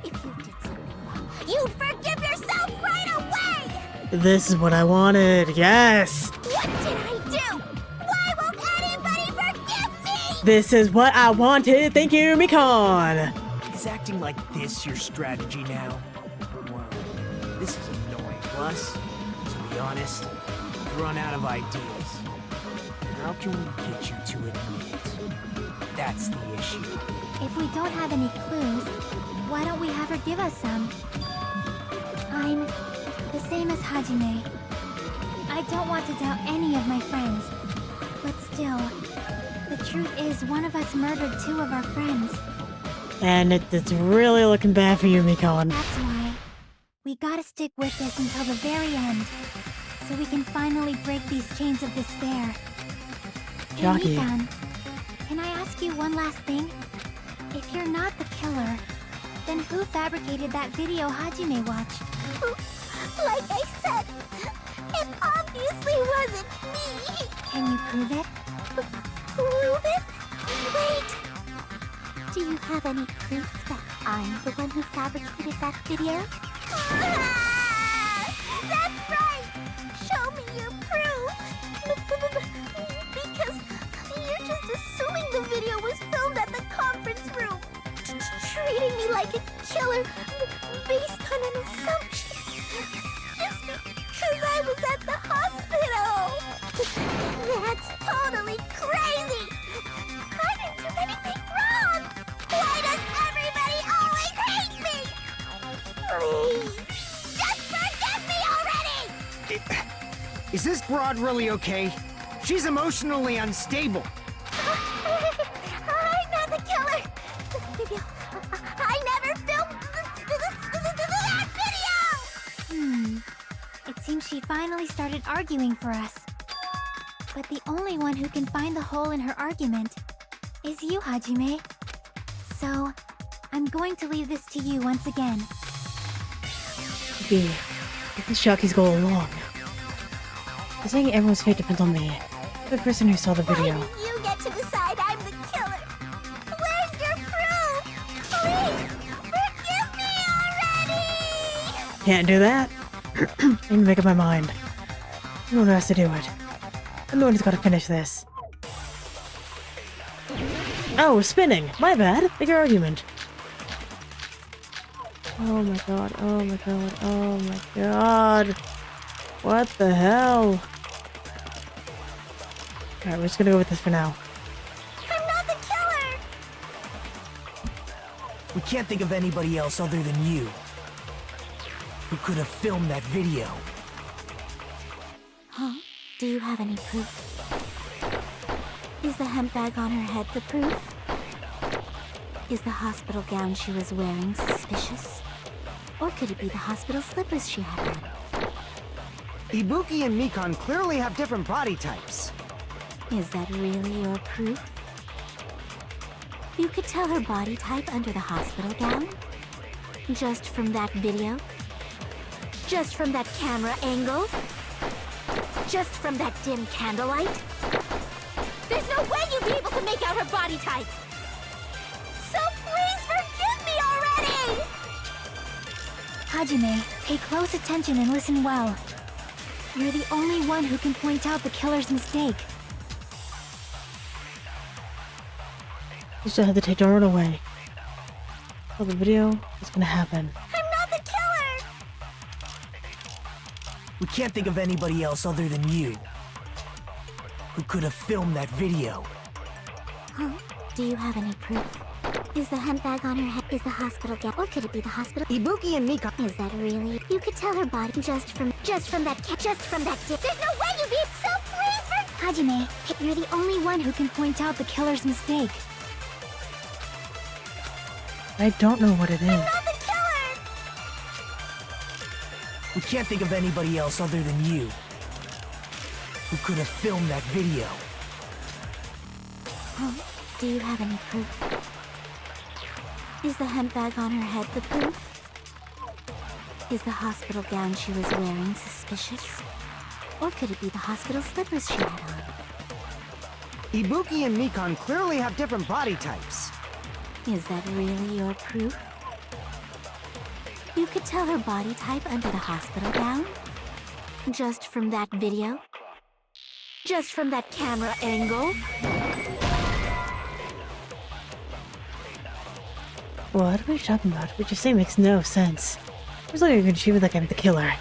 If you did something wrong, you'd forgive yourself right away! This is what I wanted, yes! What did I do? Why won't anybody forgive me? This is what I wanted, thank you, Mikan! Is acting like this your strategy now? Well, this is annoying. Plus, to be honest, I've run out of ideas. How can we get you to admit? That's the issue. If we don't have any clues, why don't we have her give us some? I'm the same as Hajime. I don't want to doubt any of my friends. But still, the truth is one of us murdered two of our friends. And it's really looking bad for you, Mikan. That's why we gotta stick with this until the very end, so we can finally break these chains of despair. Hey, Jockey. Mikan, can I ask you one last thing? If you're not the killer, then who fabricated that video Hajime watched? Like I said, it obviously wasn't me. Can you prove it? Prove it? Wait. Do you have any proof that I'm the one who fabricated that video? That's right! Show me your proof! Because you're just assuming the video was filmed at the conference room. Treating me like a killer based on an assumption. Just because I was at the hospital. That's totally crazy! I didn't do anything wrong! Why does everybody always hate me? Please, just forgive me already! Is this broad really okay? She's emotionally unstable. I'm not the killer! The video, I never filmed that video! It seems she finally started arguing for us. But the only one who can find the hole in her argument is you, Hajime. So, I'm going to leave this to you once again. B, let the Shockies go along. They're saying everyone's fate depends on me, the person who saw the video. Why do you get to decide I'm the killer? Where's your proof? Please, forgive me already! can't do that. I need to make up my mind. No one has to do it. No one's got to finish this. Oh, spinning. My bad. Bigger argument. Oh my god. Oh my god. Oh my god. What the hell? Alright, we're just gonna go with this for now. I'm not the killer! We can't think of anybody else other than you who could have filmed that video. Huh? Do you have any proof? Is the hemp bag on her head the proof? Is the hospital gown she was wearing suspicious? Or could it be the hospital slippers she had on? Ibuki and Mikan clearly have different body types. Is that really your proof? You could tell her body type under the hospital gown? Just from that video? Just from that camera angle? Just from that dim candlelight? There's no way you'd be able to make out her body type! So please forgive me already! Hajime, pay close attention and listen well. You're the only one who can point out the killer's mistake. You still hesitate to run away. So the video is gonna happen. I'm not the killer! We can't think of anybody else other than you who could have filmed that video. Huh? Do you have any proof? Is the hemp bag on her head? Is the hospital gown? Or could it be the hospital? Ibuki and Mikan. Is that really? You could tell her body just from that There's no way you'd be so please for Hajime, you're the only one who can point out the killer's mistake. I don't know what it is. not the killer! We can't think of anybody else other than you who could have filmed that video. Huh? Do you have any proof? Is the hemp bag on her head the proof? Is the hospital gown she was wearing suspicious? Or could it be the hospital slippers she had on? Ibuki and Mikan clearly have different body types. Is that really your proof? You could tell her body type under the hospital gown? Just from that video? Just from that camera angle? What are you talking about? What you say makes no sense. There's like I can achieve it like I'm the killer.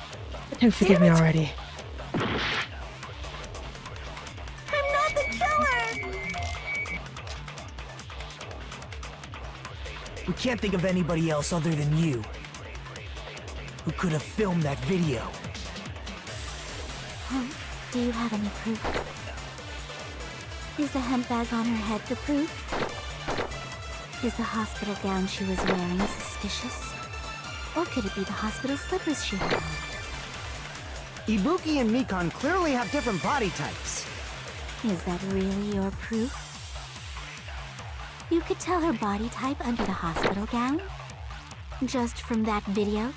Don't forgive me already. I'm not the killer! We can't think of anybody else other than you who could have filmed that video. Huh? Do you have any proof? Is the hemp bag on her head the proof? Is the hospital gown she was wearing suspicious? Or could it be the hospital slippers she had on? Ibuki and Mikan clearly have different body types. Is that really your proof? You could tell her body type under the hospital gown? Just from that video?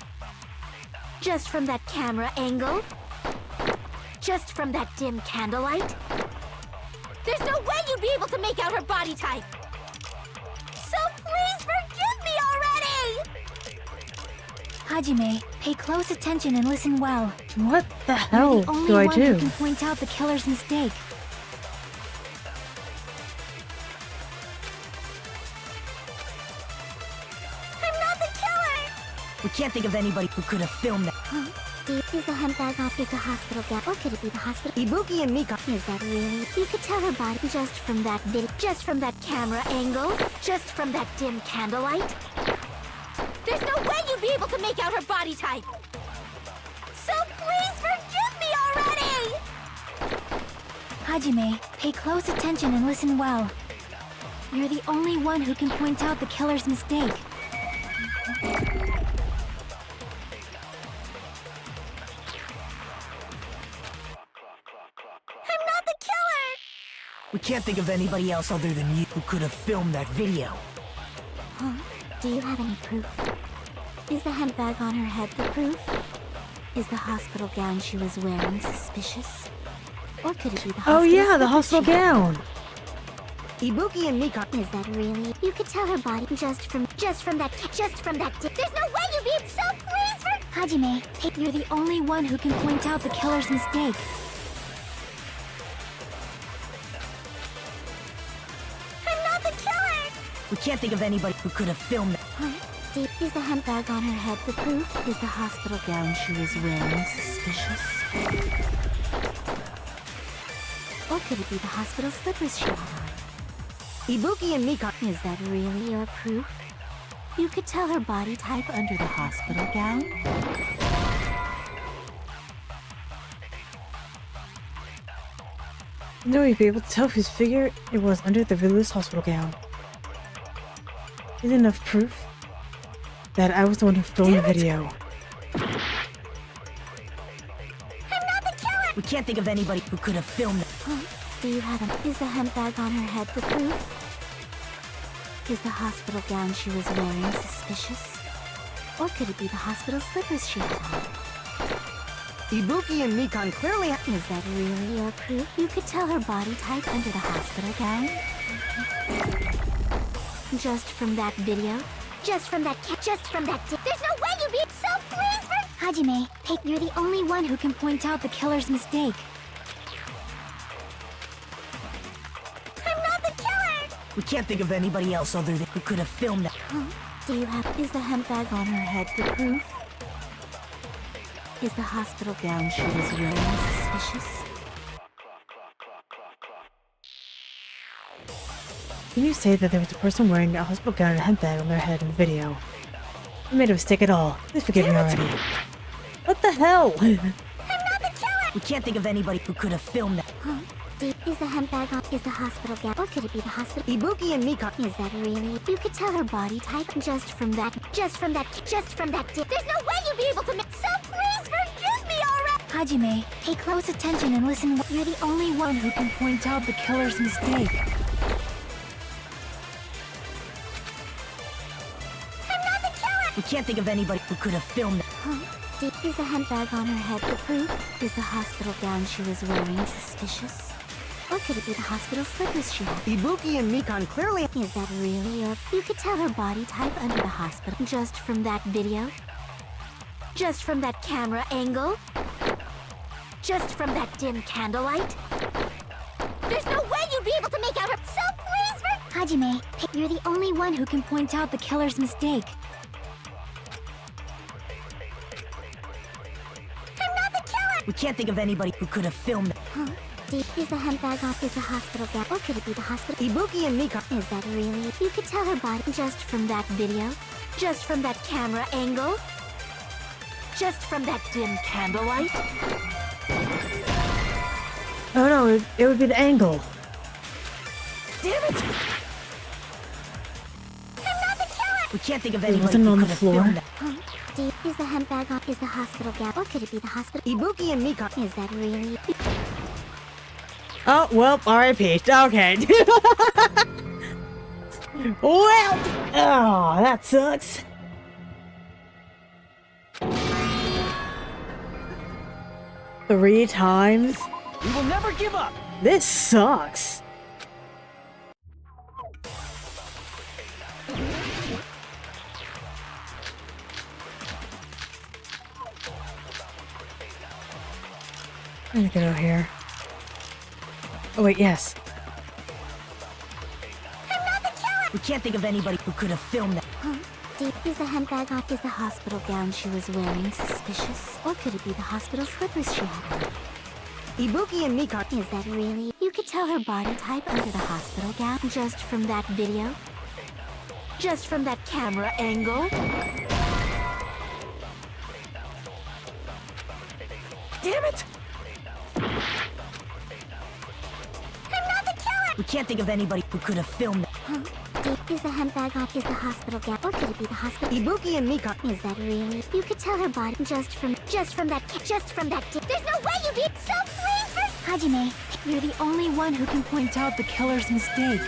Just from that camera angle? Just from that dim candlelight? There's no way you'd be able to make out her body type! So please forgive me already! Hajime, pay close attention and listen well. What the You're hell the only do I one do? who can point out the killer's mistake. I'm not the killer! We can't think of anybody who could have filmed that. Huh? Is the hemp bag off? Is the hospital gown? Or could it be the hospital? Ibuki and Mikan. Is that really? You could tell her body just from that video, just from that camera angle, just from that dim candlelight. There's no way you'd be able to make out her body type! So please forgive me already! Hajime, pay close attention and listen well. You're the only one who can point out the killer's mistake. I'm not the killer! We can't think of anybody else other than you who could have filmed that video. Huh? Do you have any proof? Is the hemp bag on her head the proof? Is the hospital gown she was wearing suspicious? Or could it be the hospital Oh yeah, the slippers hospital she had on? gown. Ibuki and Mikan. Is that really? You could tell her body just from that. There's no way you'd be so please for Hajime, you're the only one who can point out the killer's mistake. I'm not the killer! We can't think of anybody who could have filmed that. Is the handbag on her head the proof? Is the hospital gown she was wearing suspicious? Or could it be the hospital slippers she had on? Ibuki and Mikan. Is that really your proof? You could tell her body type under the hospital gown? No, you'd be able to tell whose figure it was under the villainous hospital gown. Is enough proof that I was the one who filmed the video. We can't think of anybody who could have filmed that. Do you have Is the handbag on her head the proof? Is the hospital gown she was wearing suspicious? Or could it be the hospital slippers she had on? Ibuki and Mikan clearly Is that really your proof? You could tell her body type under the hospital gown? Just from that video? Just from that there's no way you'd be so pleased for... Hajime, you're the only one who can point out the killer's mistake. I'm not the killer! We can't think of anybody else other than who could have filmed that. Do you have... Is the handbag on her head the proof? Is the hospital gown she was wearing suspicious? Can you say that there was a person wearing a hospital gown and a handbag on their head in the video? I made a mistake at all. Please forgive me already. What the hell? I'm not the killer! We can't think of anybody who could have filmed that. Is the handbag on... Is the hospital gown... Or could it be the hospital... Ibuki and Mikan. Is that really... You could tell her body type just from that... There's no way you'd be able to make... So please forgive me already! Hajime, pay close attention and listen. You're the only one who can point out the killer's mistake. We can't think of anybody who could have filmed that. Is the handbag on her head the proof? Is the hospital gown she was wearing suspicious? Or could it be the hospital slippers she had? Ibuki and Mikan clearly. Is that really your... You could tell her body type under the hospital just from that video? Just from that camera angle? Just from that dim candlelight? There's no way you'd be able to make out her... So please for... Hajime, you're the only one who can point out the killer's mistake. We can't think of anybody who could have filmed that. Is the handbag on... Is the hospital gown... Or could it be the hospital... Ibuki and Mikan. Is that really... You could tell her body just from that video? Just from that camera angle? Just from that dim candlelight? Oh no, it would be the angle. Damn it! I'm not the killer! We can't think of It anybody wasn't who on the could have floor. filmed that. Is the handbag on... Is the hospital gown... Or could it be the hospital... Ibuki and Mikan. Is that really... Oh, well, R.I.P. Okay. Well, oh, that sucks. 3 times? We will never give up! This sucks. I'm gonna go here. Oh wait, yes. We can't think of anybody who could have filmed that. Is the handbag on... Is the hospital gown she was wearing suspicious? Or could it be the hospital slippers she had on? Ibuki and Mikan. Is that really... You could tell her body type under the hospital gown just from that video? Just from that camera angle? Damn it! We can't think of anybody who could have filmed that. Is the handbag on... Is the hospital gown... Or could it be the hospital... Ibuki and Mikan. Is that really... You could tell her body just from that... There's no way you'd be... So please for... Hajime, you're the only one who can point out the killer's mistake.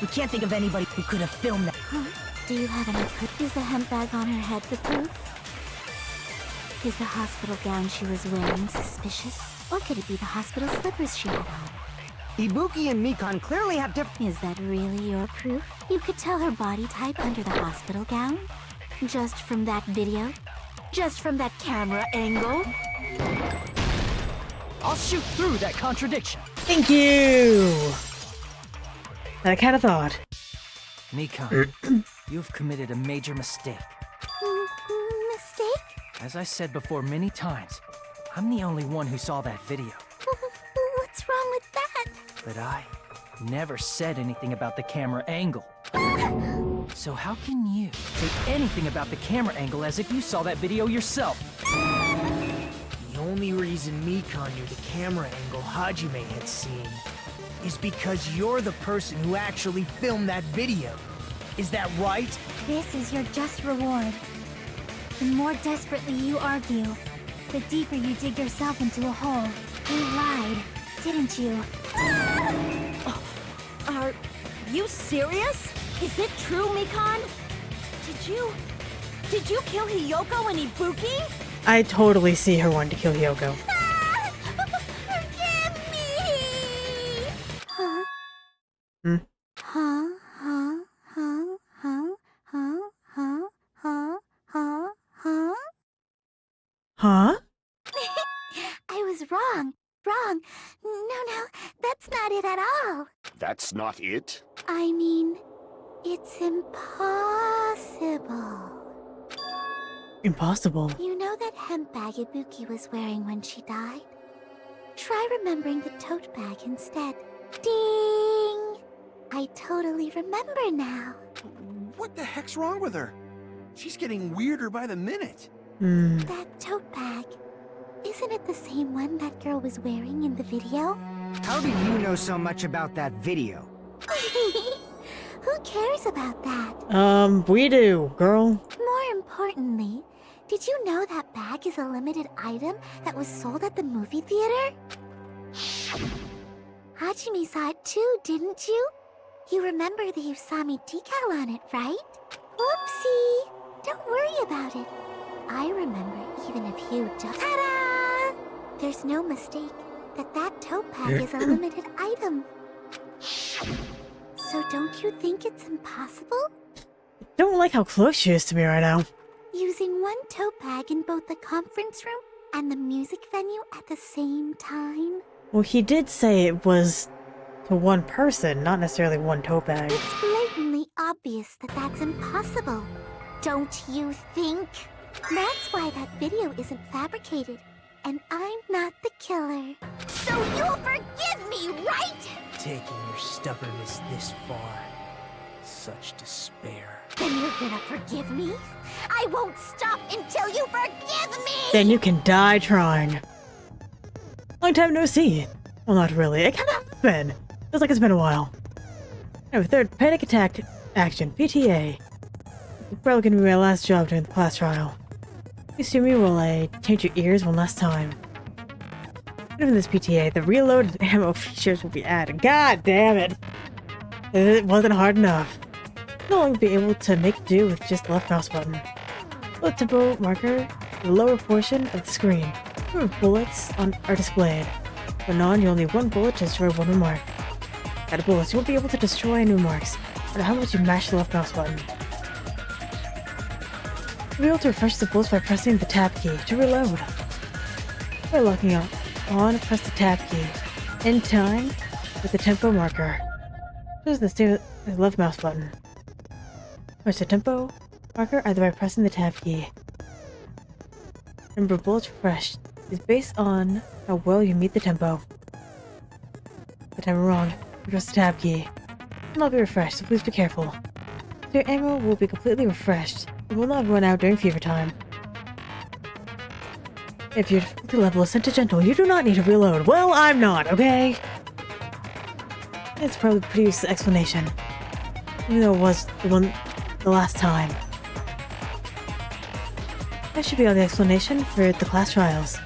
We can't think of anybody who could have filmed that. Do you have any proof? Is the handbag on her head the proof? Is the hospital gown she was wearing suspicious? Or could it be the hospital slippers she had on? Ibuki and Mikan clearly have different... Is that really your proof? You could tell her body type under the hospital gown? Just from that video? Just from that camera angle? I'll shoot through that contradiction. Thank you! That I kind of thought. Mikan, you've committed a major mistake. Mistake? As I said before many times, I'm the only one who saw that video. What's wrong with that? But I never said anything about the camera angle. So how can you say anything about the camera angle as if you saw that video yourself? The only reason Mikan knew the camera angle Hajime had seen is because you're the person who actually filmed that video. Is that right? This is your just reward. The more desperately you argue, the deeper you dig yourself into a hole. You lied, didn't you? Are you serious? Is it true, Mikan? Did you kill Hiyoko and Ibuki? I totally see her wanting to kill Hyoko. Forgive me! Huh? Hmm? Huh? Huh? Huh? Huh? Huh? Huh? Huh? Huh? Huh? Huh? I was wrong. Wrong. No, that's not it at all. That's not it? I mean, it's impossible. Impossible. You know that hemp bag Ibuki was wearing when she died? Try remembering the tote bag instead. Ding! I totally remember now. What the heck's wrong with her? She's getting weirder by the minute. That tote bag. Isn't it the same one that girl was wearing in the video? How do you know so much about that video? Who cares about that? We do, girl. More importantly, did you know that bag is a limited item that was sold at the movie theater? Hajime saw it too, didn't you? You remember the Usami decal on it, right? Whoopsie! Don't worry about it. I remember even if you don't. Ta-da! There's no mistake that that tote bag is a limited item. So don't you think it's impossible? Don't like how close she is to me right now. Using one tote bag in both the conference room and the music venue at the same time? Well, he did say it was to one person, not necessarily one tote bag. It's blatantly obvious that that's impossible. Don't you think? That's why that video isn't fabricated, and I'm not the killer. So you'll forgive me, right? Taking your stubbornness this far. Such despair. Then you're gonna forgive me? I won't stop until you forgive me! Then you can die trying. Long time no see. Well, not really. It kind of has been. Feels like it's been a while. Now, third panic attack action, PTA. It's probably gonna be my last job during the class trial. Excuse me while I change your ears one last time. In this PTA, the reloaded ammo features will be added. God damn it! It wasn't hard enough. You'll only be able to make do with just the left mouse button. Bullet tempo marker in the lower portion of the screen. Where bullets are displayed. When on, you'll need one bullet to destroy one remark. Out of bullets, you won't be able to destroy any remarks, no matter how much you mash the left mouse button. You'll be able to refresh the bullets by pressing the tab key to reload. By locking on, press the tab key. In time, with the tempo marker. This is the same as the left mouse button. Press the tempo marker either by pressing the tab key. Remember, bullets refreshed is based on how well you meet the tempo. But I'm wrong. Press the tab key. It will not be refreshed, so please be careful. Your ammo will be completely refreshed. It will not run out during fever time. If your difficulty level is set to gentle, you do not need to reload. Well, I'm not, okay? It's probably a pretty useless explanation. Even though it was the last time. That should be all the explanation for the class trials.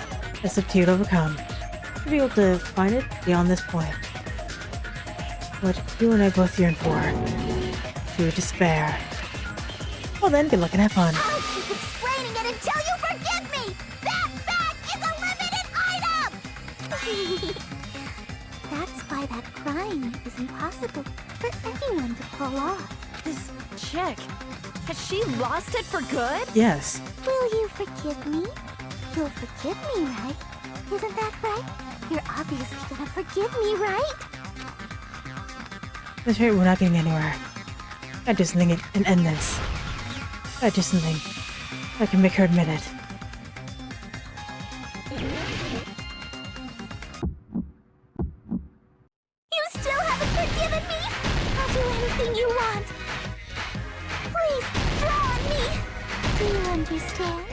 It's up to you to overcome. You'll be able to find it beyond this point. What you and I both yearn for. Through despair. Well then, good luck and have fun. I'll keep explaining it until you forgive me! That bag is a limited item! That's why that crime is impossible for anyone to pull off. This chick, has she lost it for good? Yes. Will you forgive me? You'll forgive me, right? Isn't that right? You're obviously gonna forgive me, right? That's right, we're not getting anywhere. I just think it and end this. I just think I can make her admit it. You still haven't forgiven me? I'll do anything you want. Please, draw on me. Do you understand?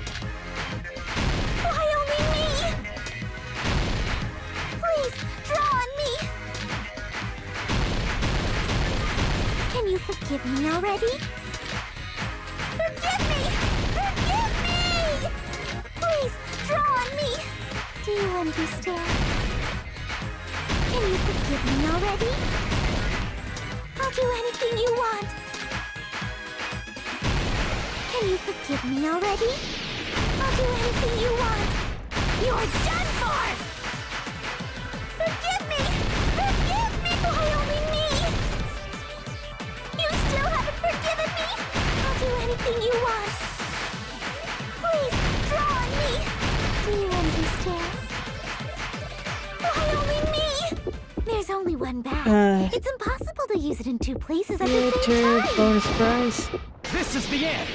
Why only me? Please, draw on me. Can you forgive me already? Forgive me! Forgive me! Please, draw on me. Do you understand? Can you forgive me already? I'll do anything you want. Can you forgive me already? I'll do anything you want. You're done for! Forgive me! Forgive me! Why only me? You still haven't forgiven me? I'll do anything you want. Please, draw on me. Do you understand? Why only me? There's only one bag. It's impossible to use it in two places at the same time. Bonus prize. This is the end!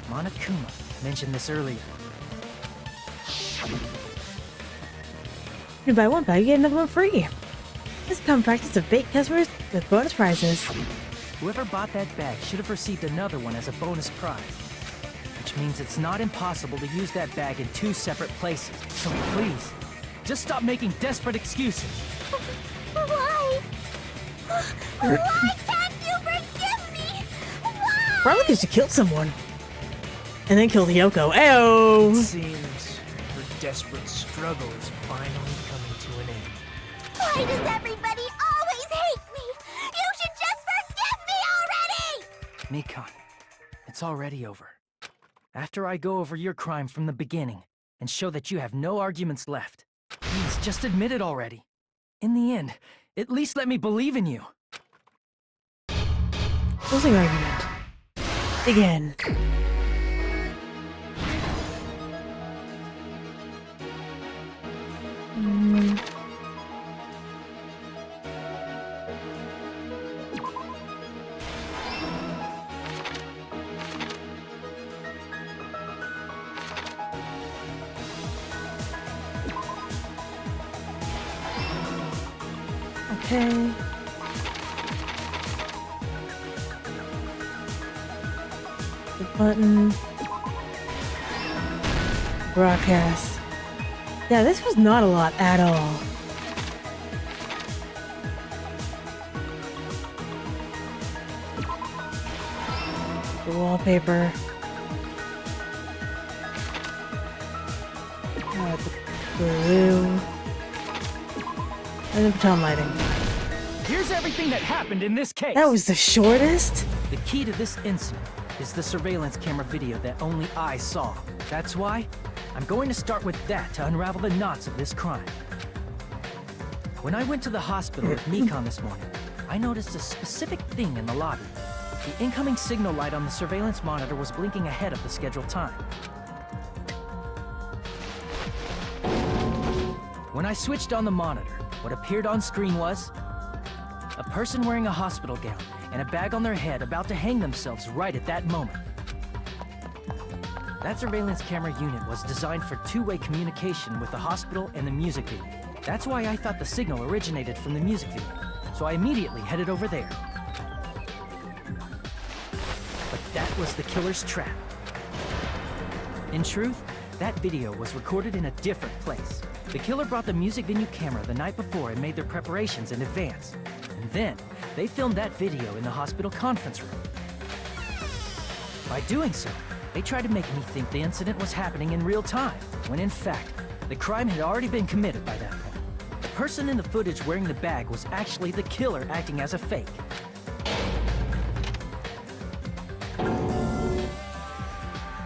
Monokuma mentioned this earlier. You buy one bag, you get another one free. This is common practice of bait customers with bonus prizes. Whoever bought that bag should have received another one as a bonus prize. Which means it's not impossible to use that bag in two separate places. So please, just stop making desperate excuses. Why? Why can't you forgive me? Why? Probably because you killed someone. And then killed Yoko. Ayo! Seems her desperate struggle is finally coming to an end. Why does everybody always hate me? You should just forgive me already! Mikan, it's already over. After I go over your crime from the beginning and show that you have no arguments left, please just admit it already. In the end, at least let me believe in you. Closing argument. Begin. Okay. The button. Broadcast. Yeah, this was not a lot at all. The wallpaper. The blue. And the baton lighting. Here's everything that happened in this case. That was the shortest? The key to this incident is the surveillance camera video that only I saw. That's why I'm going to start with that to unravel the knots of this crime. When I went to the hospital with Mikan this morning, I noticed a specific thing in the lobby. The incoming signal light on the surveillance monitor was blinking ahead of the scheduled time. When I switched on the monitor, what appeared on screen was a person wearing a hospital gown and a bag on their head about to hang themselves right at that moment. That surveillance camera unit was designed for two-way communication with the hospital and the music video. That's why I thought the signal originated from the music video, so I immediately headed over there. But that was the killer's trap. In truth, that video was recorded in a different place. The killer brought the music venue camera the night before and made their preparations in advance. And then, they filmed that video in the hospital conference room. By doing so, they tried to make me think the incident was happening in real time, when in fact, the crime had already been committed by that point. The person in the footage wearing the bag was actually the killer acting as a fake.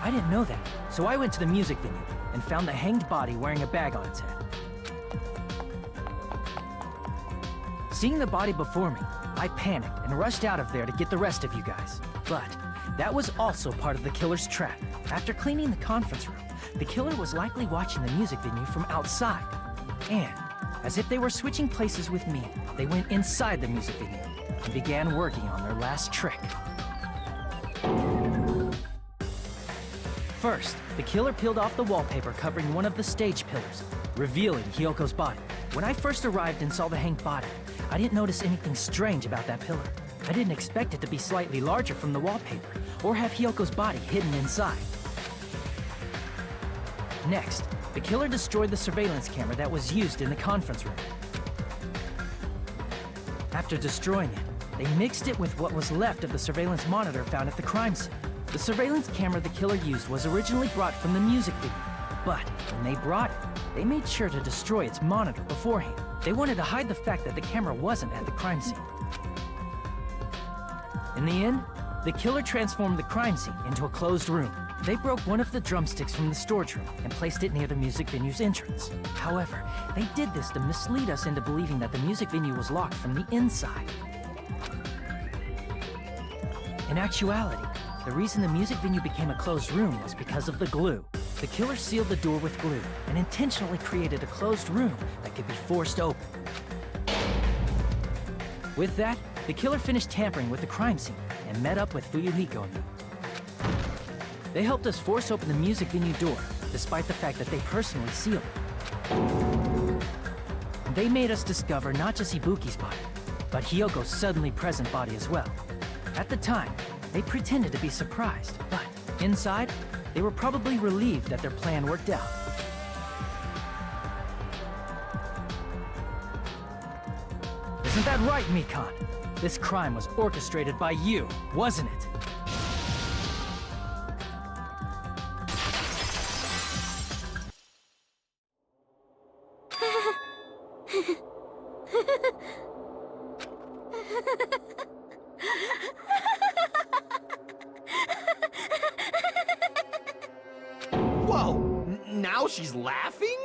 I didn't know that, so I went to the music venue. and found the hanged body wearing a bag on its head. Seeing the body before me, I panicked and rushed out of there to get the rest of you guys. But that was also part of the killer's trap. After cleaning the conference room, the killer was likely watching the music venue from outside. And, as if they were switching places with me, they went inside the music venue and began working on their last trick. First, the killer peeled off the wallpaper covering one of the stage pillars, revealing Hyoko's body. When I first arrived and saw the hanged body, I didn't notice anything strange about that pillar. I didn't expect it to be slightly larger from the wallpaper, or have Hyoko's body hidden inside. Next, the killer destroyed the surveillance camera that was used in the conference room. After destroying it, they mixed it with what was left of the surveillance monitor found at the crime scene. The surveillance camera the killer used was originally brought from the music video, but when they brought it, they made sure to destroy its monitor beforehand. They wanted to hide the fact that the camera wasn't at the crime scene. In the end, the killer transformed the crime scene into a closed room. They broke one of the drumsticks from the storage room and placed it near the music venue's entrance. However, they did this to mislead us into believing that the music venue was locked from the inside. In actuality, the reason the music venue became a closed room was because of the glue. The killer sealed the door with glue and intentionally created a closed room that could be forced open. With that, the killer finished tampering with the crime scene and met up with Fuyuhiko and me. They helped us force open the music venue door, despite the fact that they personally sealed it. They made us discover not just Ibuki's body, but Hyoko's suddenly present body as well. At the time, they pretended to be surprised, but inside, they were probably relieved that their plan worked out. Isn't that right, Mikan? This crime was orchestrated by you, wasn't it? Whoa! Now she's laughing?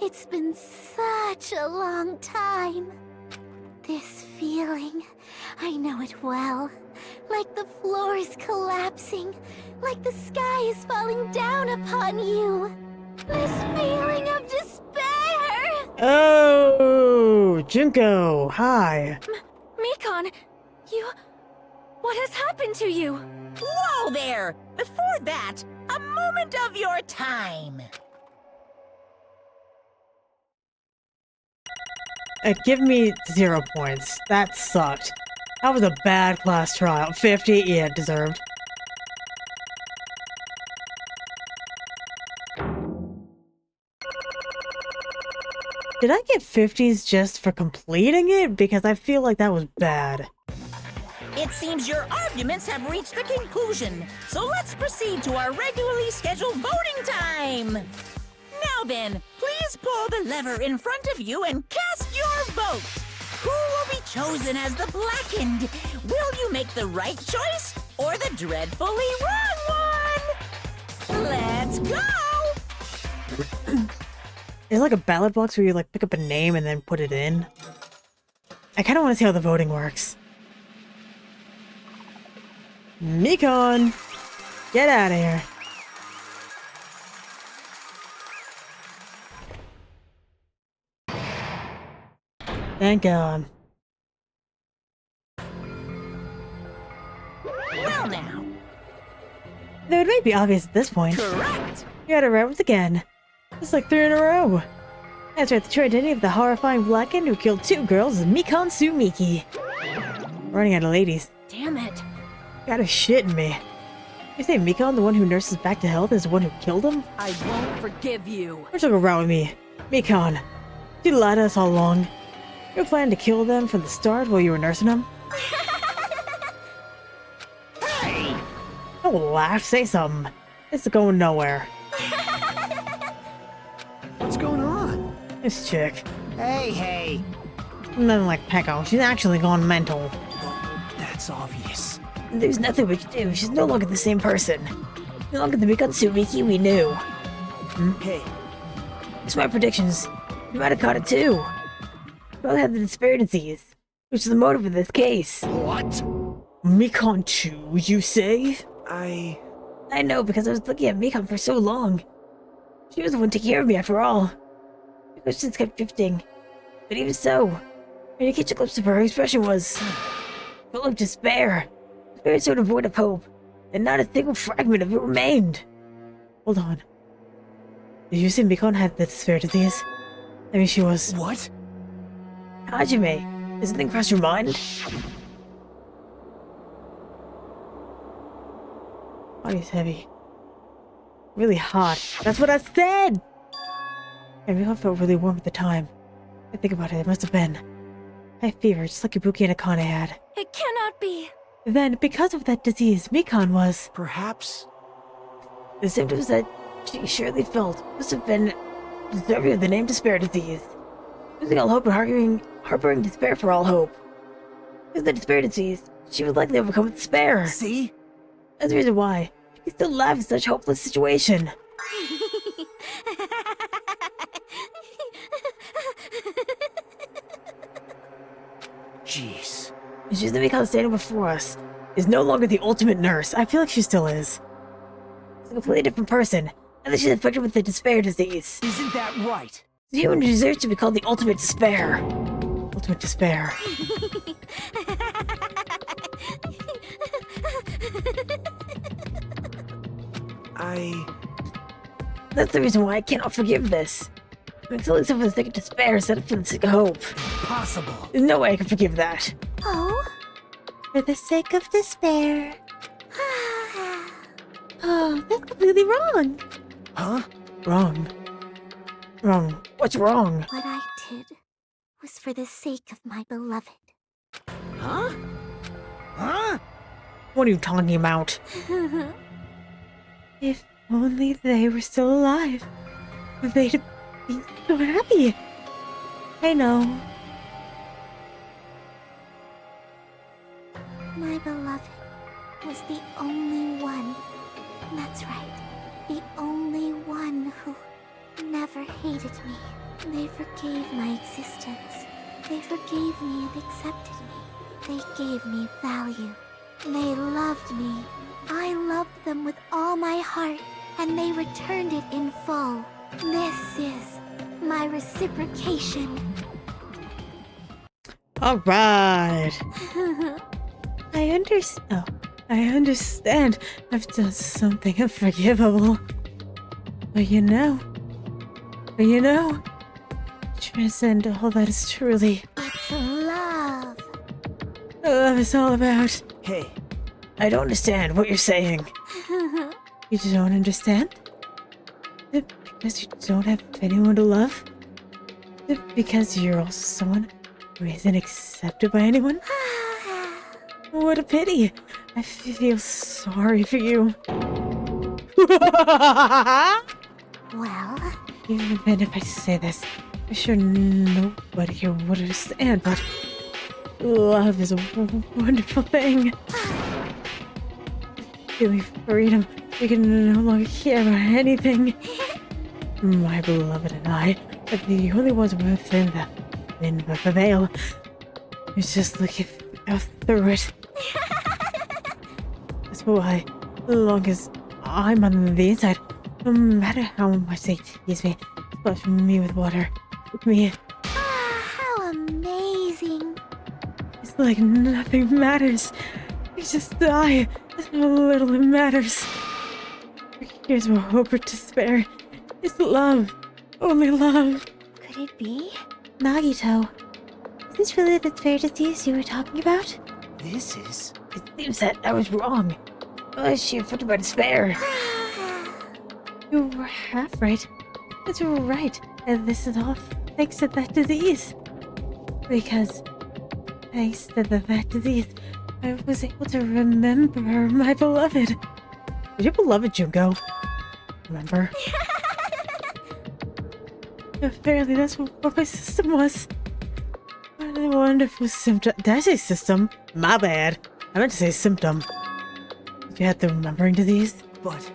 It's been such a long time. This feeling, I know it well. Like the floor is collapsing, like the sky is falling down upon you. This feeling of despair! Oh, Junko, hi. Mikan, you... What has happened to you? Whoa there! Before that, a moment of your time. Give me 0 points. That sucked. That was a bad class trial. 50? Yeah, deserved. Did I get 50s just for completing it? Because I feel like that was bad. It seems your arguments have reached a conclusion, so let's proceed to our regularly scheduled voting time. Now then, please pull the lever in front of you and cast your vote. Who will be chosen as the blackened? Will you make the right choice or the dreadfully wrong one? Let's go! There's like a ballot box where you like pick up a name and then put it in. I kind of want to see how the voting works. Mikan! Get out of here. Thank God. Well now. Though it may be obvious at this point. Correct! You had it right once again. It's like 3 in a row. That's right, the true identity of the horrifying blackened who killed 2 girls is Mikan Sumiki. Running out of ladies. Damn it. Gotta shitting me. You say Mikan, the one who nurses back to health, is the one who killed him? I won't forgive you. What's going around with me? Mikan, you lied to us all along. You were planning to kill them from the start while you were nursing them? Hey! Don't laugh, say something. It's going nowhere. What's going on? This chick. Hey. Nothing like Peko. She's actually gone mental. That's obvious. There's nothing we can do. She's no longer the same person. No longer the Mikan Sumiki we knew. Hey, It's my predictions. You might have caught it too. You both have the despair disease, which is the motive of this case. What? Mikan too, you say? I know because I was looking at Mikan for so long. She was the one taking care of me after all. My questions kept drifting. But even so, when you catch a glimpse of her expression was full of despair. Very so devoid of hope, and not a single fragment of it remained. Hold on. Did you say Mikan had the despair disease? I mean, she was... What? Hajime, does something cross your mind? Body's heavy. Really hot. That's what I said! And Mikan felt really warm at the time. I think about it, it must have been high fever, just like Ibuki and Akane had. It cannot be. Then, because of that disease, Mikan was... Perhaps? The symptoms that she surely felt must have been deserving of the name despair disease. Losing all hope and harboring despair for all hope. With the despair disease, she would likely overcome with despair. See? That's the reason why she can still laugh in such a hopeless situation. Jeez. And she's the Mikan standing before us is no longer the ultimate nurse. I feel like she still is. She's a completely different person, and that she's infected with the despair disease. Isn't that right? The human who deserves to be called the ultimate despair. Ultimate despair. That's the reason why I cannot forgive this. I'm killing someone for the sake of despair instead of for the sake of hope. Impossible. There's no way I can forgive that. Oh? For the sake of despair. Oh, that's completely wrong. Huh? Wrong. Wrong. What's wrong? What I did was for the sake of my beloved. Huh? Huh? What are you talking about? If only they were still alive, they'd be so happy. I know. My beloved was the only one. That's right. The only one who never hated me. They forgave my existence. They forgave me and accepted me. They gave me value. They loved me. I loved them with all my heart, and they returned it in full. This is my reciprocation. All right. I understand. I've done something unforgivable. But you know, transcend all that is truly It's love. love is all about. Hey. I don't understand what you're saying. You don't understand? Is it because you don't have anyone to love? Is it because you're also someone who isn't accepted by anyone? What a pity. I feel sorry for you. Well, Even if I say this, I'm sure nobody here would understand, but love is a wonderful thing. Feeling freedom, we can no longer care about anything. My beloved and I are the only ones within the veil. It's just looking through it. That's why, as long as I'm on the inside, no matter how much they tease me, splash me with water, me, how amazing. it's like nothing matters. I just die. That's how little it matters. Here's no hope or despair. It's love. Only love. Could it be? Nagito, is this really the despair disease you were talking about? This is... It seems that I was wrong. Why is she affected by despair? You were half right. That's right. And this is all thanks to that disease. Because thanks to that disease, I was able to remember my beloved. Was your beloved Junko? Remember? Apparently that's what my system was. What a wonderful symptom. Did I say system? My bad. I meant to say symptom. If you had the remembering disease. But...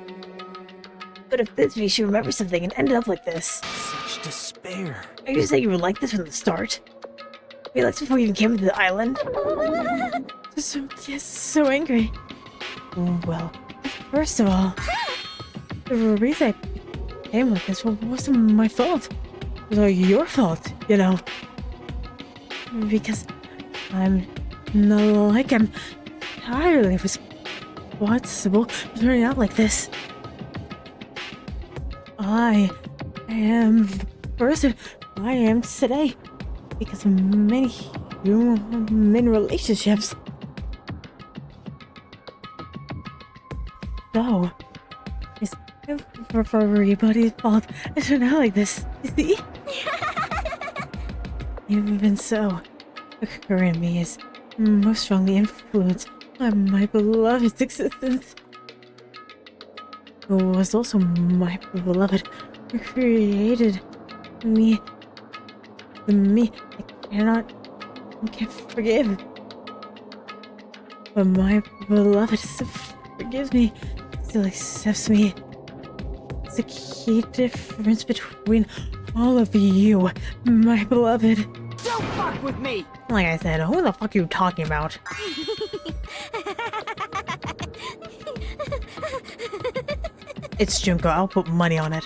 But if this means she remembers something and ended up like this. Such despair. Are you saying you were like this from the start? Were you like this before you even came to the island? So angry. Well, first of all, the reason I became like this wasn't my fault. It was all your fault, you know. Because I'm not like I'm entirely responsible for turning out like this. I am the person I am today because of many human relationships. So, it's everybody's fault I turned out like this, you see? Even so, occurring me is most strongly influenced by my beloved's existence. Who was also my beloved, who created me. The me I can't forgive. But my beloved still forgives me, still accepts me. It's the key difference between all of you, my beloved. Don't fuck with me! Like I said, who the fuck are you talking about? It's Junko, I'll put money on it.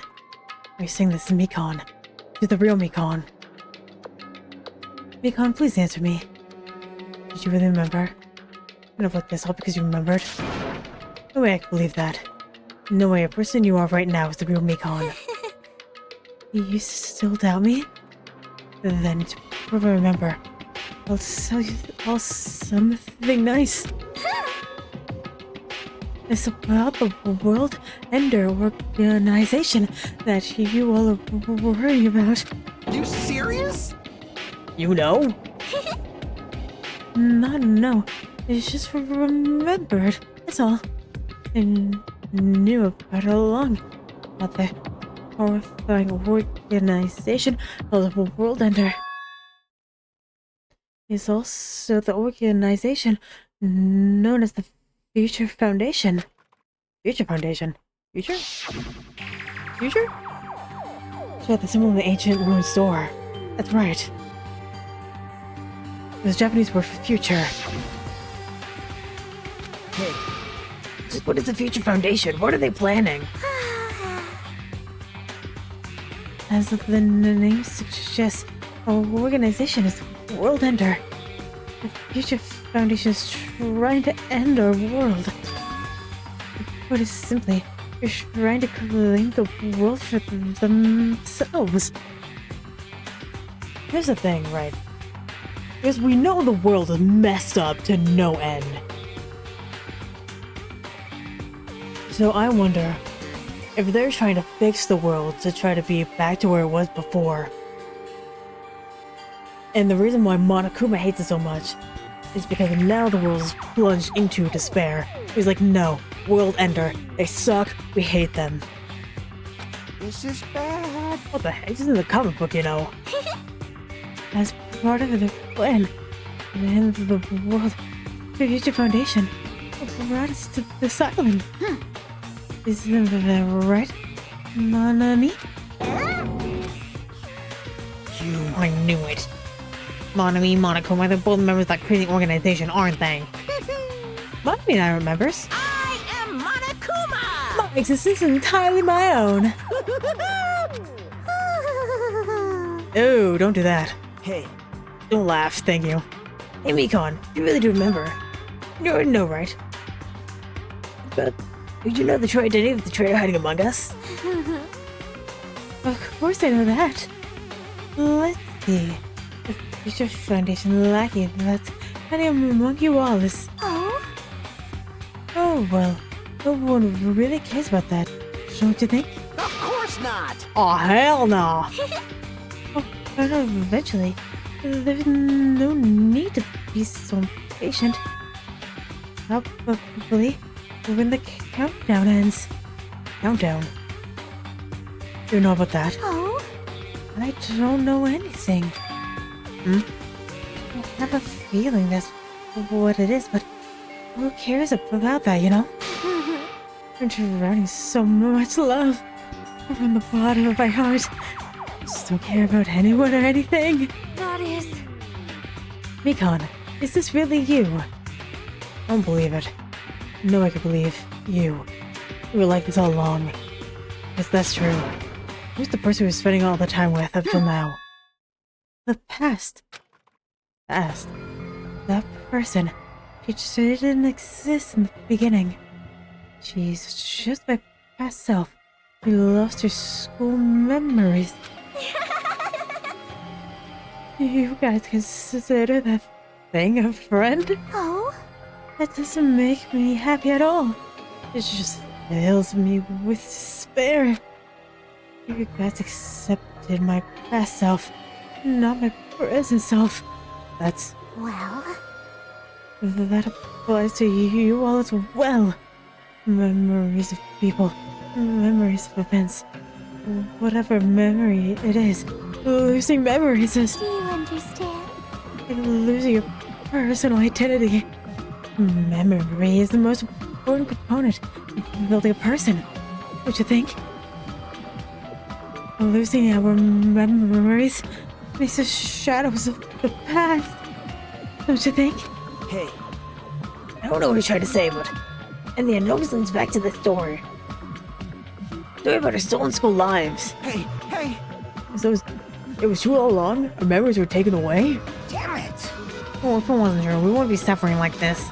Are you saying this to Mikan? You're the real Mikan. Mikan, please answer me. Did you really remember? You know, like this all because you remembered? No way I can believe that. No way a person you are right now is the real Mikan. You still doubt me? Then to remember, I'll tell you all something nice. It's about the World Ender organization that you all are worrying about. You serious? You know? No. It's just remembered. That's all. And knew about it all along. About the horrifying organization of the World Ender. It's also the organization known as the Future Foundation. Future Foundation? Future? Future? She had the symbol in the ancient ruined store. That's right. It was Japanese word for future. Hey, just what is the Future Foundation? What are they planning? As the name suggests, our organization is World Ender. The Future Foundation is trying to end our world. Put it simply, they're trying to claim the world for themselves. Here's the thing, right? Because we know the world is messed up to no end. So I wonder if they're trying to fix the world to try to be back to where it was before. And the reason why Monokuma hates it so much is because now the world is plunged into despair. He's like, no, World Ender, they suck, we hate them. This is bad. What the heck? This is in the comic book, you know. As part of the plan, the end of the world, the Future Foundation brought us to this island. Isn't that right, Nanami? I knew it. Monami, Monokuma, they're both members of that crazy organization, aren't they? Monami and I remembers. I am Monokuma! My existence is entirely my own. Oh, don't do that. Hey, Don't laugh, thank you. Hey, Mikan, you really do remember. You already know, right? But did you know the true identity of the traitor hiding among us? Of course I know that. Let's see. The Future Foundation lackey that's hiding among you all is... Oh, well, no one really cares about that, don't you think? of course not. Oh, hell no! Oh, I know eventually. There's no need to be so patient. Probably when the countdown ends. Countdown? You know about that? Oh? I don't know anything. I have a feeling that's what it is, but who cares about that, you know? I'm drowning so much love. from the bottom of my heart, I just don't care about anyone or anything. That is... Mikan, is this really you? I don't believe it. No, I could believe you. You were like this all along. Yes, that's true. Who's the person we were spending all the time with up till now? The past. Past. That person. She just didn't exist in the beginning. She's just my past self. We lost her school memories. You guys consider that thing a friend? Oh? That doesn't make me happy at all. It just fills me with despair. You guys accepted my past self, not my present self. That's... Well... That applies to you all as well. Memories of people, memories of events, whatever memory it is. Losing memories is... Do you understand? Like losing your personal identity. Memory is the most important component in building a person. Don't you think? Losing our memories makes us shadows of the past. Don't you think? Hey, I don't know what you're trying to say, but... And the unknowns leads back to the story. Story about our stolen school lives. hey! So it was true all along? Our memories were taken away? Damn it! Oh, if it wasn't true, we wouldn't be suffering like this.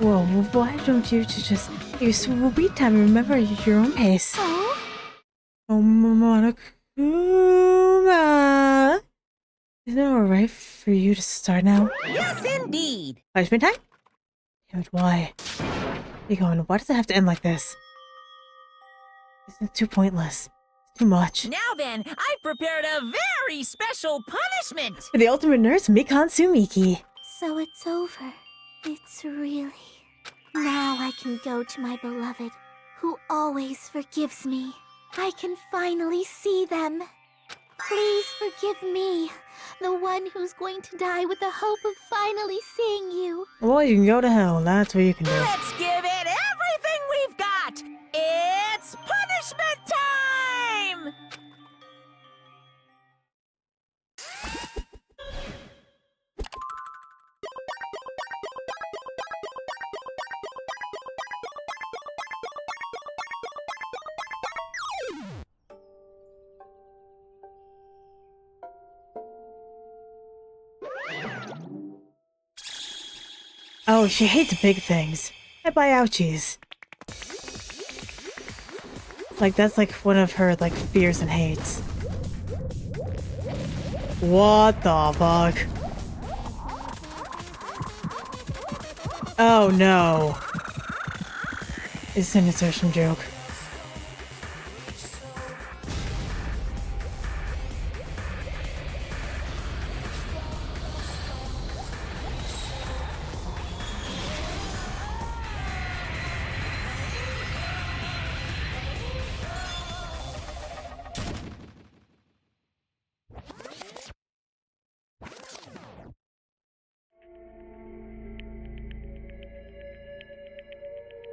Well, why don't you just take your sweet time and remember your own pace? Oh? Oh, Monokuma! Isn't it alright for you to start now? Yes, indeed. Punishment time? Damn it, why? Mikan, why does it have to end like this? Isn't it too pointless? It's too much. Now then, I've prepared a very special punishment. For the ultimate nurse, Mikan Sumiki. So it's over. It's really... Now I can go to my beloved, who always forgives me. I can finally see them. Please forgive me, the one who's going to die with the hope of finally seeing you. Well, you can go to hell. That's what you can do. Let's give it everything we've got. It's punishment time! Oh, she hates big things. I buy ouchies. Like, that's like one of her, like, fears and hates. What the fuck? Oh no. It's an insertion joke.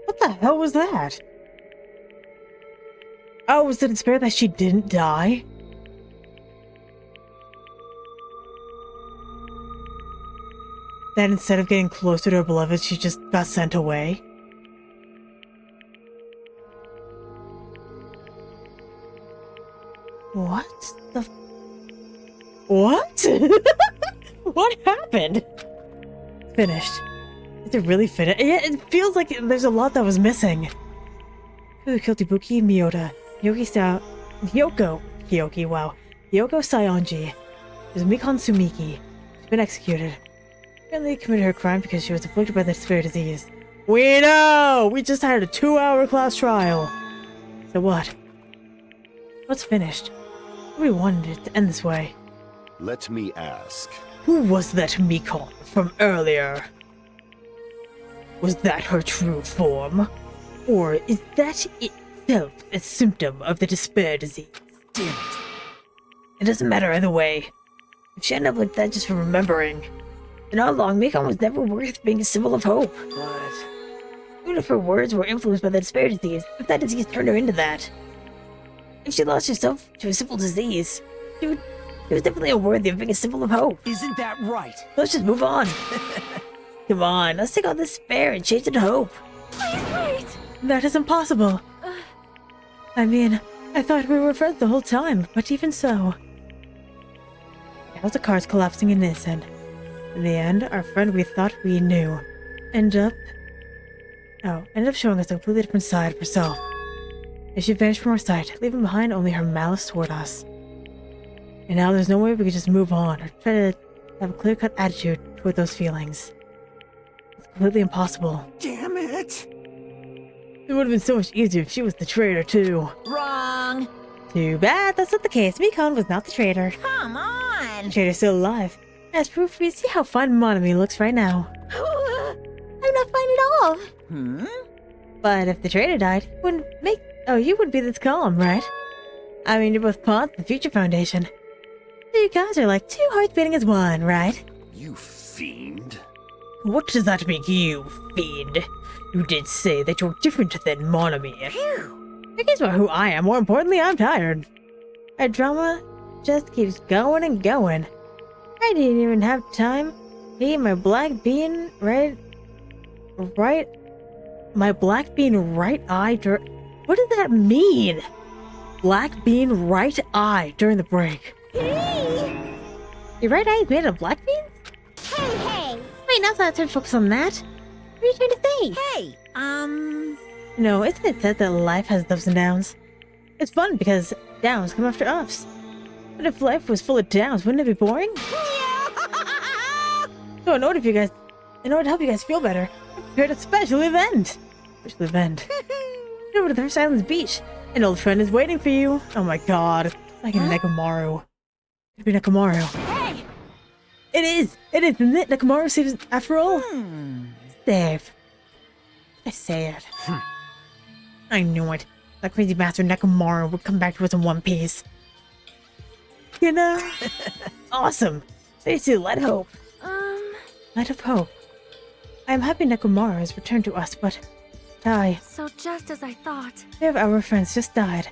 What the hell was that? Oh, was it in spirit that she didn't die? That instead of getting closer to her beloved, she just got sent away? What the... What? What happened? Finished. Is it really finished? Yeah, it feels like there's a lot that was missing. Who killed Ibuki Miyota? Hyoki, wow. Hyoko Saionji. It was Mikan Sumiki. She's been executed. Apparently committed her crime because she was afflicted by the spirit disease. We know! We just had a 2-hour class trial. So what? What's finished? We wanted it to end this way. Let me ask. Who was that Mikan from earlier? Was that her true form? Or is that itself a symptom of the despair disease? Damn it. It doesn't matter either way. If she ended up like that just for remembering, then all along Mikan was never worth being a symbol of hope. But Even if her words were influenced by the despair disease, if that disease turned her into that. If she lost herself to a simple disease, she was definitely unworthy of being a symbol of hope. Isn't that right? Let's just move on. Come on, let's take all this despair and change it to hope. Please wait! That is impossible. I mean, I thought we were friends the whole time, but even so. Now the car's collapsing in instant. In the end, our friend we thought we knew ended up showing us a completely different side of herself. And she vanished from our sight, leaving behind only her malice toward us. And now there's no way we could just move on or try to have a clear-cut attitude toward those feelings. It's completely impossible. Damn it! It would have been so much easier if she was the traitor too. Wrong. Too bad that's not the case. Mikan was not the traitor. Come on. The traitor's still alive. As proof, we see how fine Monami looks right now. I'm not fine at all. But if the traitor died, you wouldn't be this calm, right? I mean, you're both pawns of the Future Foundation. So you guys are like 2 hearts beating as one, right? You fiend. What does that make you, fiend? You did say that you're different than Monami. Who cares about who I am? More importantly, I'm tired. Our drama just keeps going and going. I didn't even have time to eat my black bean my black bean right eye what does that mean? Black bean right eye during the break. Hey! Your right eye is made of black beans? Hey! Wait, now that I focus on that. What are you trying to say? Hey, No, isn't it said that life has ups and downs? It's fun because downs come after ups. But if life was full of downs, wouldn't it be boring? So in order to help you guys feel better, I prepared a special event. Head over to the First Island's beach. An old friend is waiting for you. Oh my god. Like a Nekomaru. Could be Nekomaru. Hey! It is, isn't it? Nekomaru saves after all. Save. I say it. I knew it. That crazy bastard Nekomaru would come back to us in one piece. You know? Awesome. Basically, let hope. Light of hope. I am happy Nekomaru has returned to us, but So just as I thought. 3 of our friends just died.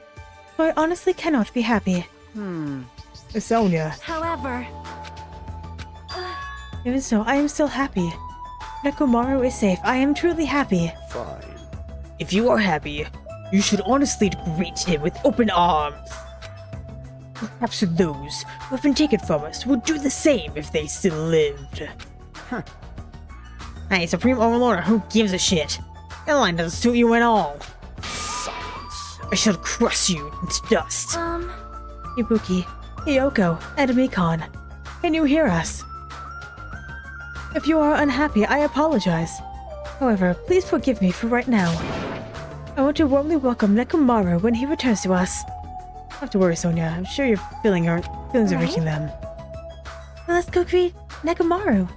So I honestly cannot be happy. Sonia. However, Even so, I am still happy. Nekomaru is safe. I am truly happy. Fine. If you are happy, you should honestly greet him with open arms. Perhaps those who have been taken from us would do the same if they still lived. Hey, Supreme Overlord, who gives a shit? That line doesn't suit you at all. Silence. I shall crush you into dust. Ibuki, Hiyoko, and Mikan, can you hear us? If you are unhappy, I apologize. However, please forgive me for right now. I want to warmly welcome Nekomaru when he returns to us. Don't have to worry, Sonia. I'm sure your feelings are reaching them. Now let's go greet Nekomaru.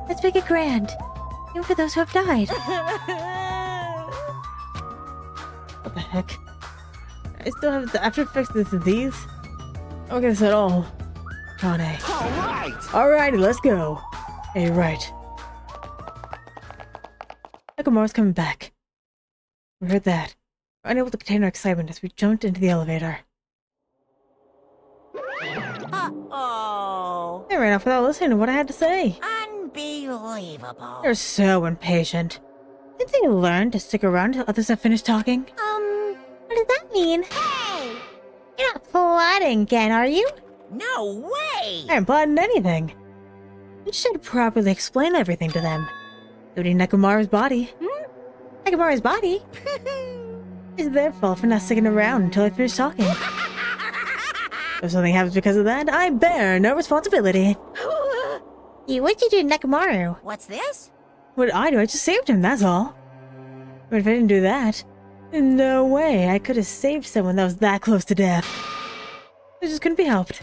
Let's make it grand, even for those who have died. What the heck? I still have the after effects of this disease? I don't get this at all. Kane. Alrighty, let's go. Hey, right. Nekomaru's coming back. We heard that. We're unable to contain our excitement as we jumped into the elevator. Uh-oh. They ran off without listening to what I had to say. Unbelievable. They're so impatient. Didn't they learn to stick around until others have finished talking? What does that mean? Hey! You're not plotting again, are you? No way! I haven't plotted anything. I just had to properly explain everything to them. Including Nekomaru's body. Nekomaru's body? It's their fault for not sticking around until I finish talking. If something happens because of that, I bear no responsibility. What'd you do to Nekomaru? What's this? What did I do? I just saved him, that's all. But if I didn't do that, in no way I could have saved someone that was that close to death. It just couldn't be helped.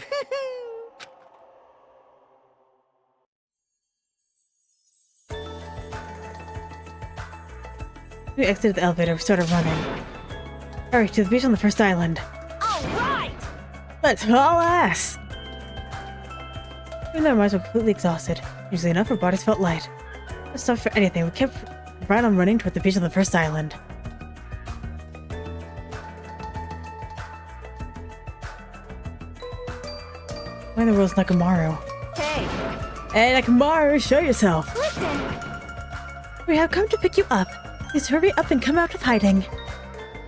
We exited the elevator, we started running. Hurry, to the beach on the first island. Alright! Let's haul ass! Even though our minds were completely exhausted, usually enough, our bodies felt light. No stop for anything, we kept Right on running toward the beach on the first island. Why in the world's Nakamaru? Hey! Hey, Nakamaru, show yourself! Listen! We have come to pick you up. Please hurry up and come out of hiding.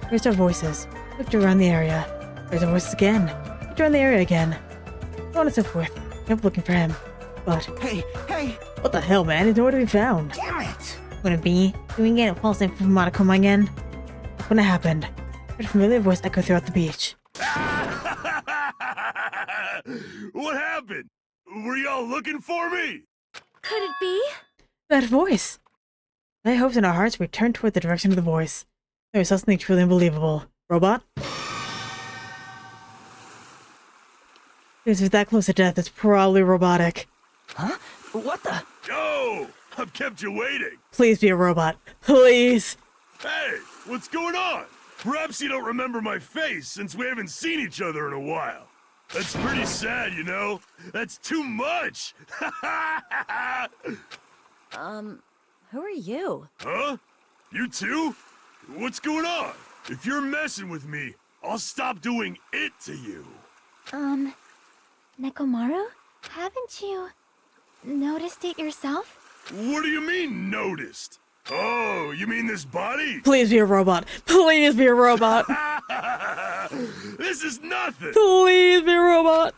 Here's our voices. Looked around the area. There's our voices again. Looked around the area again. So on and so forth. Kept looking for him. But... Hey! What the hell, man? He's nowhere to be found. Damn it! Wouldn't it be? Doing it a false name from Monokuma again? Look when it happened. Heard a familiar voice echo throughout the beach. What happened? Were y'all looking for me? Could it be? That voice! My hopes in our hearts, we turned toward the direction of the voice. There we saw something truly unbelievable. Robot? If it's that close to death, it's probably robotic. Huh? What the? Yo! I've kept you waiting. Please be a robot. Please! Hey, what's going on? Perhaps you don't remember my face since we haven't seen each other in a while. That's pretty sad, you know? That's too much! Who are you? Huh? You too? What's going on? If you're messing with me, I'll stop doing it to you. Nekomaru? Haven't you noticed it yourself? What do you mean, noticed? Oh, you mean this body? Please be a robot. Please be a robot. This is nothing. Please be a robot.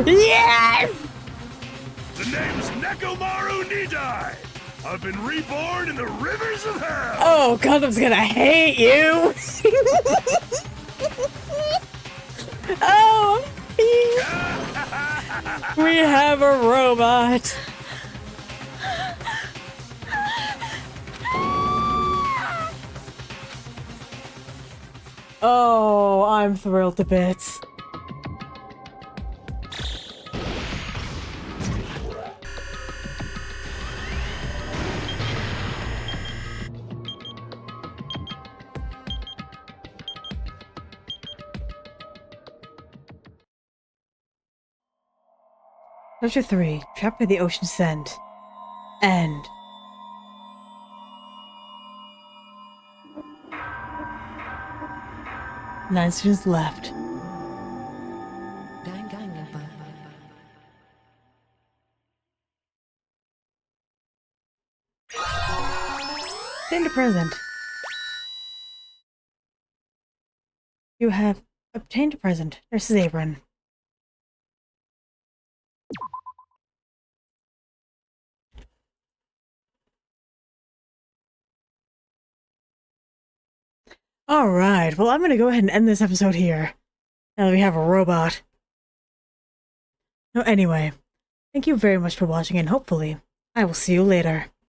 Yes! The name's Nekomaru Nidai. I've been reborn in the rivers of hell. Oh, Gundam's gonna hate you. Oh, we have a robot. Oh, I'm thrilled to bits. Chapter 3, Trapped by the Ocean Scent. End. Nine students left. Obtained a present. You have obtained a present. Nurse's apron. Alright, well I'm gonna go ahead and end this episode here. Now that we have a robot. No, anyway, thank you very much for watching and hopefully I will see you later.